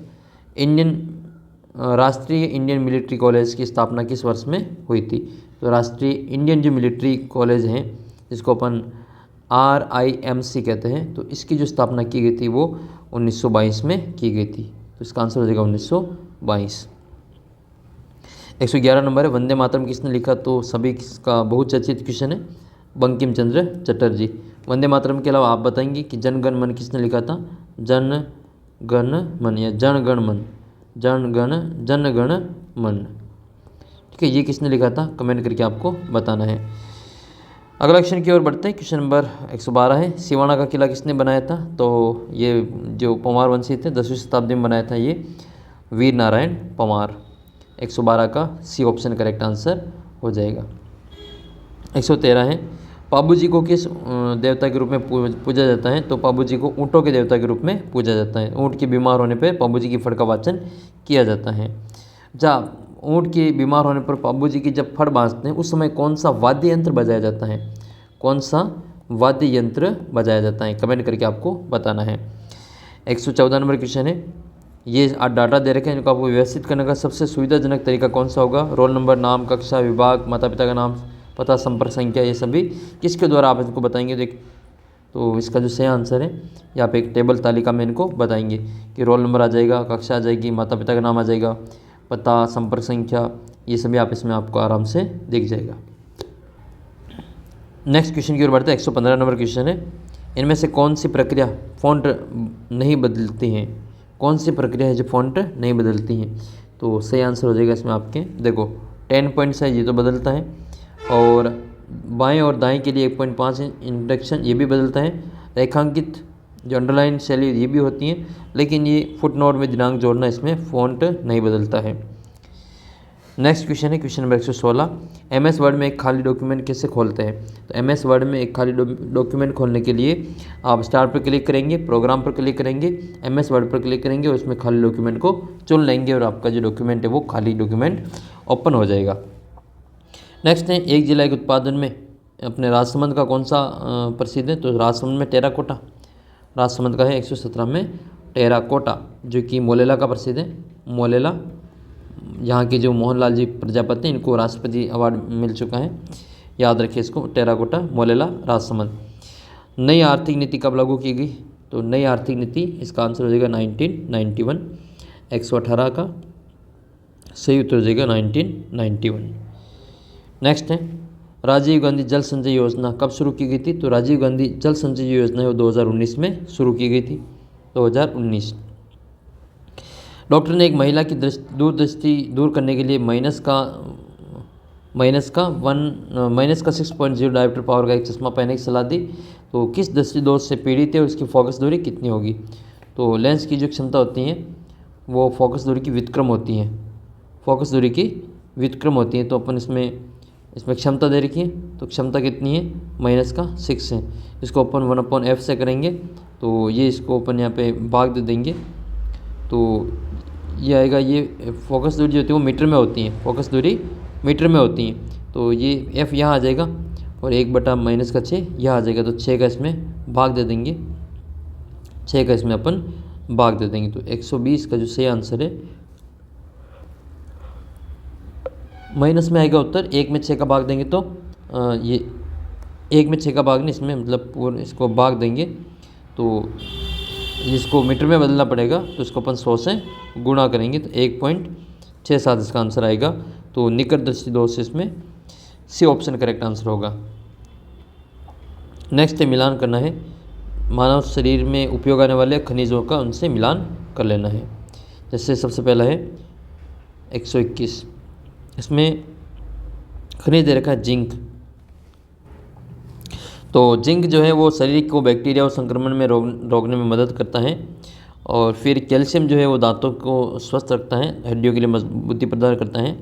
राष्ट्रीय इंडियन मिलिट्री कॉलेज की स्थापना किस वर्ष में हुई थी। तो राष्ट्रीय इंडियन जो मिलिट्री कॉलेज हैं, जिसको अपन RIMC कहते हैं, तो इसकी जो स्थापना की गई थी वो 1922 में की गई थी। तो इसका आंसर हो जाएगा 1922। 111 नंबर है वंदे मातरम किसने लिखा। तो सभी का बहुत चर्चित क्वेश्चन है, बंकिम चंद्र चटर्जी। वंदे मातरम के अलावा आप बताएंगे कि जन गण मन किसने लिखा था। जन गण मन या जन गण मन, जन गण मन, ठीक है, ये किसने लिखा था, कमेंट करके आपको बताना है। अगला क्वेश्चन की ओर बढ़ते हैं। क्वेश्चन नंबर 112 है सिवाना का किला किसने बनाया था। तो ये जो पंवार वंशी थे 10वीं शताब्दी में बनाया था, ये वीर नारायण पंवार। 112 का सी ऑप्शन करेक्ट आंसर हो जाएगा। 113 है पाबू जी को किस देवता के रूप में पूजा जाता है। तो पाबू जी को ऊँटों के देवता के रूप में पूजा जाता है। ऊँट के बीमार होने पर पाबू जी की फड़ का वाचन किया जाता है। जहाँ ऊँट के बीमार होने पर पाबू जी की जब फड़ बांधते हैं, उस समय कौन सा वाद्य यंत्र बजाया जाता है, कौन सा वाद्य यंत्र बजाया जाता है, कमेंट करके आपको बताना है। 114 नंबर क्वेश्चन है, ये डाटा दे रखे हैं, इनको आपको व्यवस्थित करने का सबसे सुविधाजनक तरीका कौन सा होगा। रोल नंबर, नाम, कक्षा, विभाग, माता पिता का नाम, पता, संपर्क संख्या, ये सभी किसके द्वारा आप इनको बताएंगे। देख, तो इसका जो सही आंसर है, यहाँ पे एक टेबल तालिका में इनको बताएंगे कि रोल नंबर आ जाएगा, कक्षा आ जाएगी, माता पिता का नाम आ जाएगा, पता, संपर्क संख्या, ये सभी आप इसमें आपको आराम से दिख जाएगा। नेक्स्ट क्वेश्चन की ओर बढ़ते हैं। 115 नंबर क्वेश्चन है, इनमें से कौन सी प्रक्रिया फ़ॉन्ट नहीं बदलती हैं, कौन सी प्रक्रिया है जो फ़ॉन्ट नहीं बदलती हैं। तो सही आंसर हो जाएगा इसमें आपके, देखो 10 पॉइंट्स है, ये तो बदलता है, और बाएं और दाएं के लिए 1.5 इंडक्शन, ये भी बदलता है। रेखांकित जो अंडरलाइन शैली ये भी होती हैं, लेकिन ये फुटनोट में दिनांक जोड़ना, इसमें फ़ॉन्ट नहीं बदलता है। नेक्स्ट क्वेश्चन है क्वेश्चन नंबर 116, MS वर्ड में एक खाली डॉक्यूमेंट कैसे खोलते हैं। तो MS वर्ड में एक खाली डॉक्यूमेंट खोलने के लिए आप स्टार पर क्लिक करेंगे, प्रोग्राम पर क्लिक करेंगे, MS वर्ड पर क्लिक करेंगे और उसमें खाली डॉक्यूमेंट को चुन लेंगे और आपका जो डॉक्यूमेंट है वो खाली डॉक्यूमेंट ओपन हो जाएगा। नेक्स्ट है, एक जिला के उत्पादन में अपने राजसमंद का कौन सा प्रसिद्ध है। तो राजसमंद में टेराकोटा, राजसमंद का है 117 में टेराकोटा, जो कि मोलेला का प्रसिद्ध है। मोलेला, यहाँ के जो मोहनलाल जी प्रजापति, इनको राष्ट्रपति अवार्ड मिल चुका है, याद रखिए इसको, टेराकोटा, मोलेला, राजसमंद। नई आर्थिक नीति कब लागू की गई। तो नई आर्थिक नीति, इसका आंसर हो जाएगा 1991। 118 का सही उत्तर हो जाएगा 1991। नेक्स्ट है, राजीव गांधी जल संचय योजना कब शुरू की गई थी। तो राजीव गांधी जल संचय योजना है वो 2019 में शुरू की गई थी, 2019। डॉक्टर ने एक महिला की दूरदृष्टि दूर करने के लिए माइनस का 6.0 डायोप्टर पावर का एक चश्मा पहनने की सलाह दी। तो किस दृष्टि दोष से पीड़ित है, उसकी फोकस दूरी कितनी होगी। तो लेंस की जो क्षमता होती है वो फोकस दूरी की व्युत्क्रम होती हैं, फोकस दूरी की व्युत्क्रम होती है। तो अपन इसमें क्षमता दे रखी है, तो क्षमता कितनी है, -6 है। इसको अपन 1/f से करेंगे, तो ये इसको अपन यहाँ पे भाग दे देंगे, तो ये आएगा, ये फोकस दूरी जो होती है वो मीटर में होती है, फोकस दूरी मीटर में होती है। तो ये f यहाँ आ जाएगा और 1/-6 यहाँ आ जाएगा, तो 6 का इसमें भाग दे देंगे, 6 का इसमें अपन भाग दे देंगे। तो 120 का जो सही आंसर है, माइनस में आएगा उत्तर, 1 में 6 का भाग देंगे तो ये 1 में 6 का भाग नहीं, इसमें मतलब पूर्ण इसको भाग देंगे, तो इसको मीटर में बदलना पड़ेगा, तो इसको अपन 100 से गुणा करेंगे, तो 1.67 इसका आंसर आएगा। तो निकट दृष्टि दोष से इसमें सी ऑप्शन करेक्ट आंसर होगा। नेक्स्ट है, मिलान करना है मानव शरीर में उपयोग आने वाले खनिजों का उनसे मिलान कर लेना है। जैसे सबसे पहला है 121, इसमें खनिज दे रखा है जिंक। तो जिंक जो है वो शरीर को बैक्टीरिया और संक्रमण में रोकने में मदद करता है। और फिर कैल्शियम जो है वो दांतों को स्वस्थ रखता है, हड्डियों के लिए मजबूती प्रदान करता है।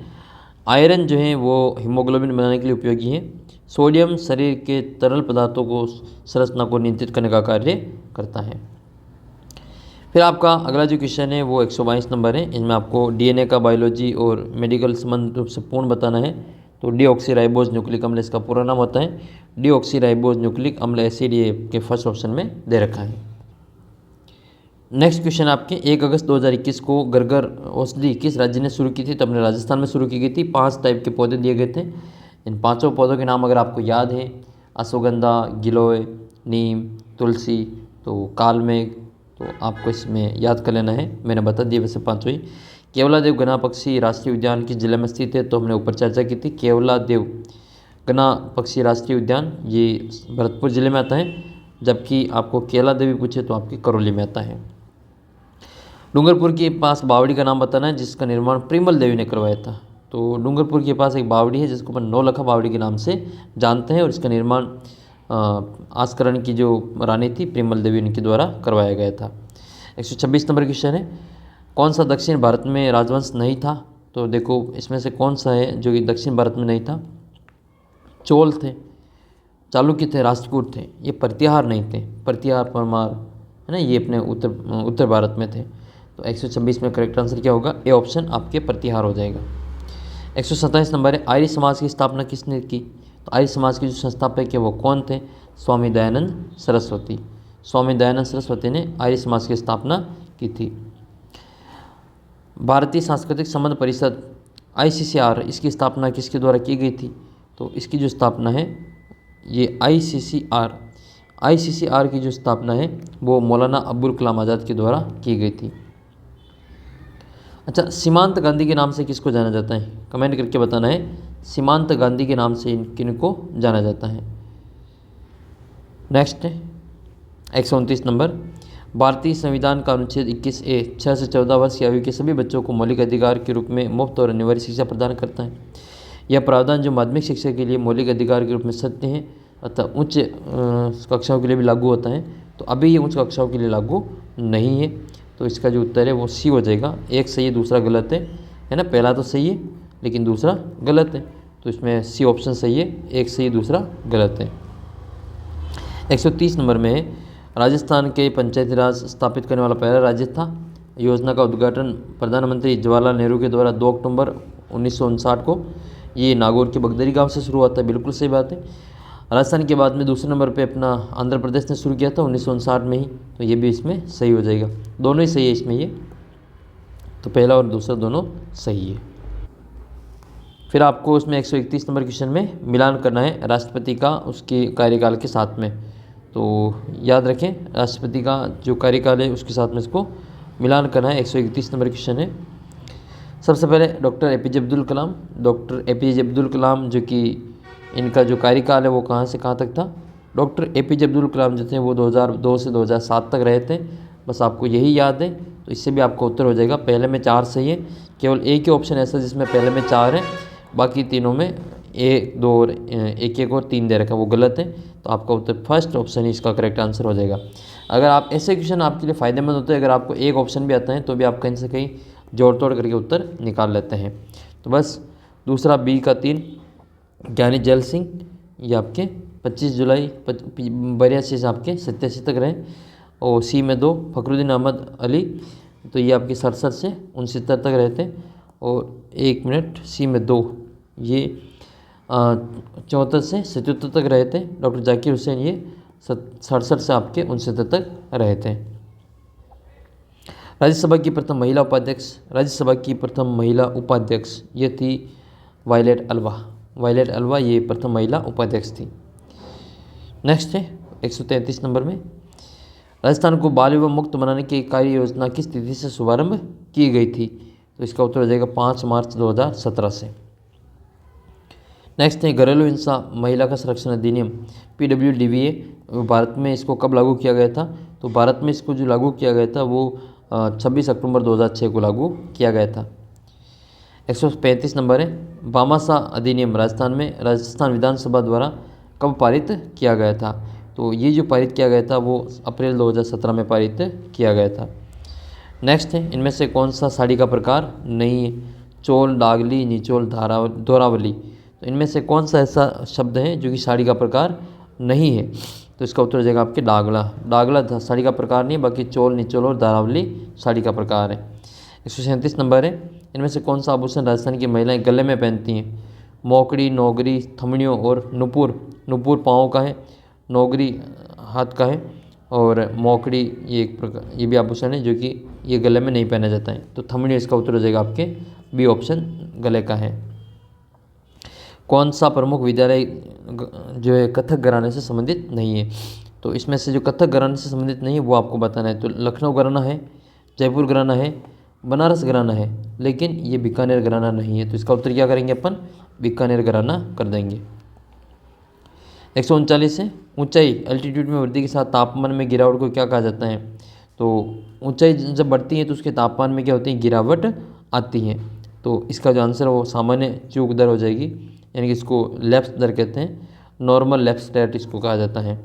आयरन जो है वो हीमोग्लोबिन बनाने के लिए उपयोगी है। सोडियम शरीर के तरल पदार्थों को संरचना को नियंत्रित करने का कार्य करता है। फिर आपका अगला जो क्वेश्चन है वो 122 नंबर है। इसमें आपको डीएनए का बायोलॉजी और मेडिकल संबंध रूप से पूर्ण बताना है। तो डीऑक्सीराइबोज न्यूक्लिक अम्ल इसका पूरा नाम होता है। डीऑक्सीराइबोज न्यूक्लिक अम्ल एसिड ये के फर्स्ट ऑप्शन में दे रखा है। नेक्स्ट क्वेश्चन आपके 1 अगस्त 2021 को गरगर औषधि किस राज्य ने शुरू की थी? तो अपने राजस्थान में शुरू की गई थी। 5 टाइप के पौधे दिए गए थे। इन 5 पौधों के नाम अगर आपको याद है, अश्वगंधा, गिलोय, नीम, तुलसी, तो कालमेघ, तो आपको इसमें याद कर लेना है। मैंने बता दिया वैसे 5 ही। केवलादेव घना पक्षी राष्ट्रीय उद्यान किस जिले में स्थित है? तो हमने ऊपर चर्चा की थी। केवलादेव घना पक्षी राष्ट्रीय उद्यान ये भरतपुर जिले में आता है, जबकि आपको केला देवी पूछे तो आपकी करौली में आता है। डूंगरपुर के पास बावड़ी का नाम बताना है जिसका निर्माण प्रिमल देवी ने करवाया था। तो डूंगरपुर के पास एक बावड़ी है जिसको अपन नौलखा बावड़ी के नाम से जानते हैं, और इसका निर्माण आस्करण की जो रानी थी प्रिमल देवी उनके द्वारा करवाया गया था। 126 नंबर क्वेश्चन है, कौन सा दक्षिण भारत में राजवंश नहीं था? तो देखो इसमें से कौन सा है जो कि दक्षिण भारत में नहीं था? चोल थे, चालुक्य थे, राष्ट्रकूट थे। ये प्रतिहार नहीं थे। प्रतिहार, परमार है ना, ये अपने उत्तर भारत में थे। तो 126 में करेक्ट आंसर क्या होगा? ए ऑप्शन आपके प्रतिहार हो जाएगा। 127 नंबर है, आर्य समाज की स्थापना किसने की? तो आर्य समाज के जो संस्थापक है वो कौन थे? स्वामी दयानंद सरस्वती। स्वामी दयानंद सरस्वती ने आर्य समाज की स्थापना की थी। भारतीय सांस्कृतिक संबंध परिषद ICCR, इसकी स्थापना किसके द्वारा की गई थी? तो इसकी जो स्थापना है ये ICCR की जो स्थापना है वो मौलाना अब्दुल कलाम आज़ाद के द्वारा की गई थी। अच्छा, सीमांत गांधी के नाम से किसको जाना जाता है? कमेंट करके बताना है, सीमांत गांधी के नाम से किनको जाना जाता है। नेक्स्ट है 129 नंबर, भारतीय संविधान का अनुच्छेद 21A 6 से 14 वर्ष की आयु के सभी बच्चों को मौलिक अधिकार के रूप में मुफ्त और अनिवार्य शिक्षा प्रदान करता है। यह प्रावधान जो माध्यमिक शिक्षा के लिए मौलिक अधिकार के रूप में सत्य है अतः उच्च कक्षाओं के लिए भी लागू होता है। तो अभी ये उच्च कक्षाओं के लिए लागू नहीं है। तो इसका जो उत्तर है वो सी हो जाएगा। एक सही है, दूसरा गलत है ना। पहला तो सही है लेकिन दूसरा गलत है, तो इसमें सी ऑप्शन सही है। एक सही, दूसरा गलत है। 130 नंबर में राजस्थान के पंचायती राज स्थापित करने वाला पहला राज्य था। योजना का उद्घाटन प्रधानमंत्री जवाहरलाल नेहरू के द्वारा 2 अक्टूबर 1959 को ये नागौर के बगदरी गांव से शुरू हुआ था। बिल्कुल सही बात है। राजस्थान के बाद में दूसरे नंबर पे अपना आंध्र प्रदेश ने शुरू किया था 1959 में ही, तो ये भी इसमें सही हो जाएगा। दोनों ही सही है इसमें ये, तो पहला और दूसरा दोनों सही है। फिर आपको उसमें 131 नंबर क्वेश्चन में मिलान करना है राष्ट्रपति का उसके कार्यकाल के साथ में। तो याद रखें, राष्ट्रपति का जो कार्यकाल है उसके साथ में इसको मिलान करना है। 131 नंबर क्वेश्चन है। सबसे पहले doctor APJ Abdul Kalam. Doctor APJ Abdul Kalam जो कि इनका जो कार्यकाल है वो कहाँ से कहाँ तक था? डॉक्टर APJ अब्दुल कलाम जो थे वो 2002 से 2007 तक रहे थे। बस आपको यही याद है, तो इससे भी आपका उत्तर हो जाएगा। पहले में 4 सही है, केवल एक ही ऑप्शन ऐसा जिसमें पहले में 4 है, बाकी तीनों में 1, 2 और 1 और 3 दे रखा है, वो गलत है। तो आपका उत्तर फर्स्ट ऑप्शन ही इसका करेक्ट आंसर हो जाएगा। अगर आप ऐसे क्वेश्चन आपके लिए फ़ायदेमंद होते हैं, अगर आपको एक ऑप्शन भी आता है तो भी आप कहीं से कहीं जोड़ तोड़ करके उत्तर निकाल लेते हैं। तो बस दूसरा B का 3 ज्ञानी जैल सिंह, ये आपके 25 जुलाई 82 से आपके 87 तक रहे। और C में 2 फखरुद्दीन अहमद अली, तो ये आपके 67 से 69 तक रहते। और 1 मिनट, C में 2 ये 74 से 77 तक रहे थे। डॉक्टर जाकिर हुसैन ये 67 से आपके 69 तक रहे थे। राज्यसभा की प्रथम महिला उपाध्यक्ष ये थी वायलेट अल्वा ये प्रथम महिला उपाध्यक्ष थी। नेक्स्ट है 133 नंबर में, राजस्थान को बाल विवाह मुक्त बनाने की कार्य योजना किस तिथि से शुभारंभ की गई थी? तो इसका उत्तर हो जाएगा 5 मार्च 2017 से। नेक्स्ट है घरेलू हिंसा महिला का संरक्षण अधिनियम PWDVA। भारत में इसको कब लागू किया गया था? तो भारत में इसको जो लागू किया गया था वो 26 अक्टूबर 2006 को लागू किया गया था। 135 नंबर है भामाशाह अधिनियम राजस्थान विधानसभा द्वारा कब पारित किया गया था? तो ये जो पारित किया गया था वो अप्रैल 2017 में पारित किया गया था। नेक्स्ट है इनमें से कौन सा साड़ी का प्रकार नहीं है? चोल, डागली, निचोल, दोरावली। तो इनमें से कौन सा ऐसा शब्द है जो कि साड़ी का प्रकार नहीं है? तो इसका उत्तर हो जाएगा आपके डागला। डागला साड़ी का प्रकार नहीं है, बाकी चोल, निचोल और धारावली साड़ी का प्रकार है। 137 नंबर है इनमें से कौन सा आभूषण राजस्थान की महिलाएं गले में पहनती हैं? मोकड़ी, नौगरी, थमड़ियों और नुपुर। नुपुर पाँव का है, नौगरी हाथ का है और मोकड़ी ये एक प्रकार ये भी आभूषण है जो कि ये गले में नहीं पहना जाता है। तो थमड़ियों इसका उत्तर हो जाएगा आपके बी ऑप्शन गले का है। कौन सा प्रमुख विद्यालय जो है कथक घराने से संबंधित नहीं है? तो इसमें से जो कथक घराने से संबंधित नहीं है वो आपको बताना है। तो लखनऊ घराना है, जयपुर घराना है, बनारस घराना है, लेकिन ये बीकानेर घराना नहीं है। तो इसका उत्तर क्या करेंगे अपन? बीकानेर घराना कर देंगे। 139 है ऊंचाई एल्टीट्यूड में वृद्धि के साथ तापमान में गिरावट को क्या कहा जाता है? तो ऊंचाई जब बढ़ती है तो उसके तापमान में क्या होती है? गिरावट आती है। तो इसका जो आंसर है वो सामान्य चूक दर हो जाएगी, यानी कि इसको लैप्स दर कहते हैं, नॉर्मल लैप्स रेट इसको कहा जाता है।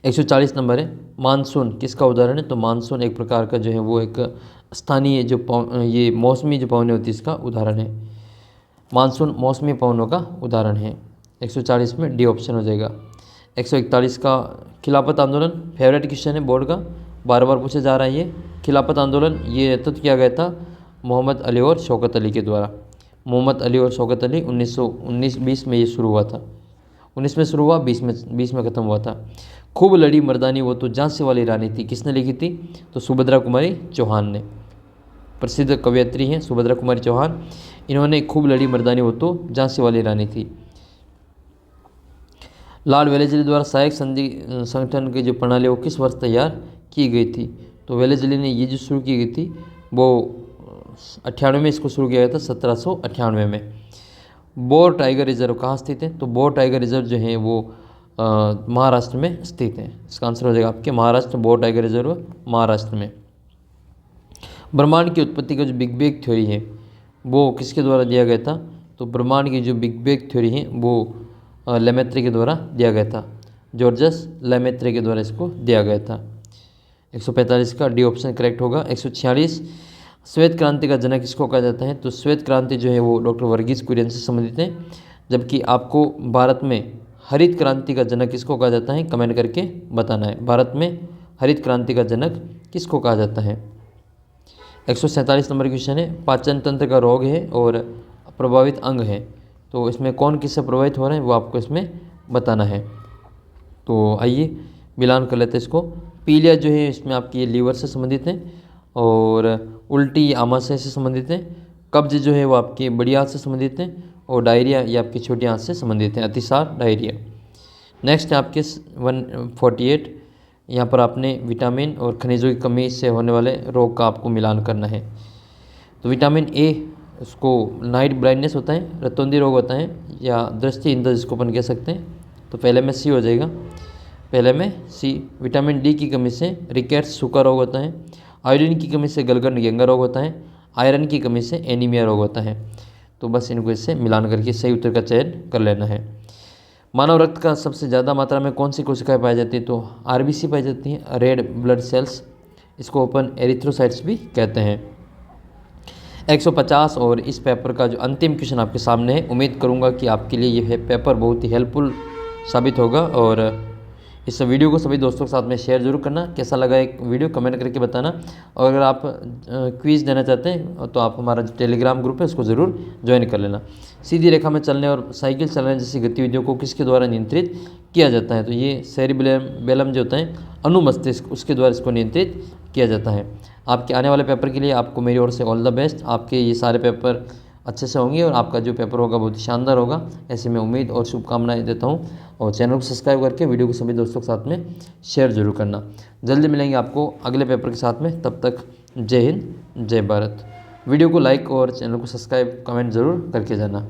140 नंबर है मानसून किसका उदाहरण है? तो मानसून एक प्रकार का जो है वो एक स्थानीय जो ये मौसमी जो पवनें होती है इसका उदाहरण है। मानसून मौसमी पवनों का उदाहरण है। 140 में डी ऑप्शन हो जाएगा। 141 का खिलाफत आंदोलन फेवरेट क्वेश्चन है बोर्ड का, बार बार पूछा जा रहा है ये। खिलाफत आंदोलन ये नेतृत्व किया गया था मोहम्मद अली और शौकत अली के द्वारा। मोहम्मद अली और शौकत अली 1919-20 में ये शुरू हुआ था। 19 में शुरू हुआ, 20 में ख़त्म हुआ था। खूब लड़ी मर्दानी वो तो झांसी वाली रानी थी, किसने लिखी थी? तो सुभद्रा कुमारी चौहान ने। प्रसिद्ध कवयित्री हैं सुभद्रा कुमारी चौहान। इन्होंने खूब लड़ी मर्दानी वो तो झांसी वाली रानी थी। लॉर्ड वेलेस्ली द्वारा सहायक संधि संगठन की जो प्रणाली वो किस वर्ष तैयार की गई थी? तो वेलेस्ली ने ये जो शुरू की गई थी वो 98 में इसको शुरू किया गया था, 1798 में। बोर टाइगर रिजर्व कहाँ स्थित है? तो बोर टाइगर रिजर्व जो है वो महाराष्ट्र में स्थित है। इसका आंसर हो जाएगा आपके Maharashtra, bore tiger reserve Maharashtra में। ब्रह्मांड की उत्पत्ति का जो बिग बैंग थ्योरी है वो किसके द्वारा दिया गया था? तो ब्रह्मांड की जो बिग बैंग थ्योरी है वो लेमेत्रे के द्वारा दिया गया था। जॉर्जस लेमेत्रे के द्वारा इसको दिया गया था। 145 का डी ऑप्शन करेक्ट होगा। 146 श्वेत क्रांति का जनक किसको कहा जाता है? तो श्वेत क्रांति जो है वो डॉक्टर वर्गीज कुरियन से संबंधित है। जबकि आपको भारत में हरित क्रांति का जनक किसको कहा जाता है? कमेंट करके बताना है। भारत में हरित क्रांति का जनक किसको कहा जाता है? 147 नंबर क्वेश्चन है पाचन तंत्र का रोग है और प्रभावित अंग है, तो इसमें कौन किससे प्रभावित हो रहे हैं वो आपको इसमें बताना है। तो आइए मिलान कर लेते हैं इसको। पीलिया जो है इसमें आपकी ये लीवर से संबंधित है और उल्टी आमाशय से संबंधित है। कब्ज जो है वो आपकी बड़ी आंत से संबंधित है और डायरिया ये आपकी छोटी आंत से संबंधित है, अतिसार डायरिया। नेक्स्ट है आपके 148, यहाँ पर आपने विटामिन और खनिजों की कमी से होने वाले रोग का आपको मिलान करना है। तो विटामिन ए उसको नाइट ब्लाइंडनेस होता है, रतौंधी रोग होता है या दृष्टिहीनता जिसको अपन कह सकते हैं। तो पहले में सी हो जाएगा, पहले में सी। विटामिन डी की कमी से रिकेट्स सूखा रोग होता है। आयोडीन की कमी से गलगंड गेंगा रोग होता है। आयरन की कमी से एनीमिया रोग होता है। तो बस इनको इससे मिलान करके सही उत्तर का चयन कर लेना है। मानव रक्त का सबसे ज़्यादा मात्रा में कौन सी कोशिकाएं पाई जाती है? तो आरबीसी पाई जाती हैं, रेड ब्लड सेल्स, इसको अपन एरिथ्रोसाइट्स भी कहते हैं। 150 और इस पेपर का जो अंतिम क्वेश्चन आपके सामने है, उम्मीद करूंगा कि आपके लिए यह पेपर बहुत ही हेल्पफुल साबित होगा और इस वीडियो को सभी दोस्तों के साथ में शेयर जरूर करना। कैसा लगा एक वीडियो कमेंट करके बताना। और अगर आप क्विज़ देना चाहते हैं तो आप हमारा जो टेलीग्राम ग्रुप है उसको ज़रूर ज्वाइन कर लेना। सीधी रेखा में चलने और साइकिल चलाने जैसी गतिविधियों को किसके द्वारा नियंत्रित किया जाता है? तो ये सेरिबेलम जो होता है अनुमस्तिष्क, उसके द्वारा इसको नियंत्रित किया जाता है। आपके आने वाले पेपर के लिए आपको मेरी ओर से ऑल द बेस्ट। आपके ये सारे पेपर अच्छे से होंगे और आपका जो पेपर होगा बहुत ही शानदार होगा, ऐसी मैं उम्मीद और शुभकामनाएं देता हूं। और चैनल को सब्सक्राइब करके वीडियो को सभी दोस्तों के साथ में शेयर जरूर करना। जल्दी मिलेंगे आपको अगले पेपर के साथ में, तब तक जय हिंद जय भारत। वीडियो को लाइक और चैनल को सब्सक्राइब कमेंट ज़रूर करके जाना।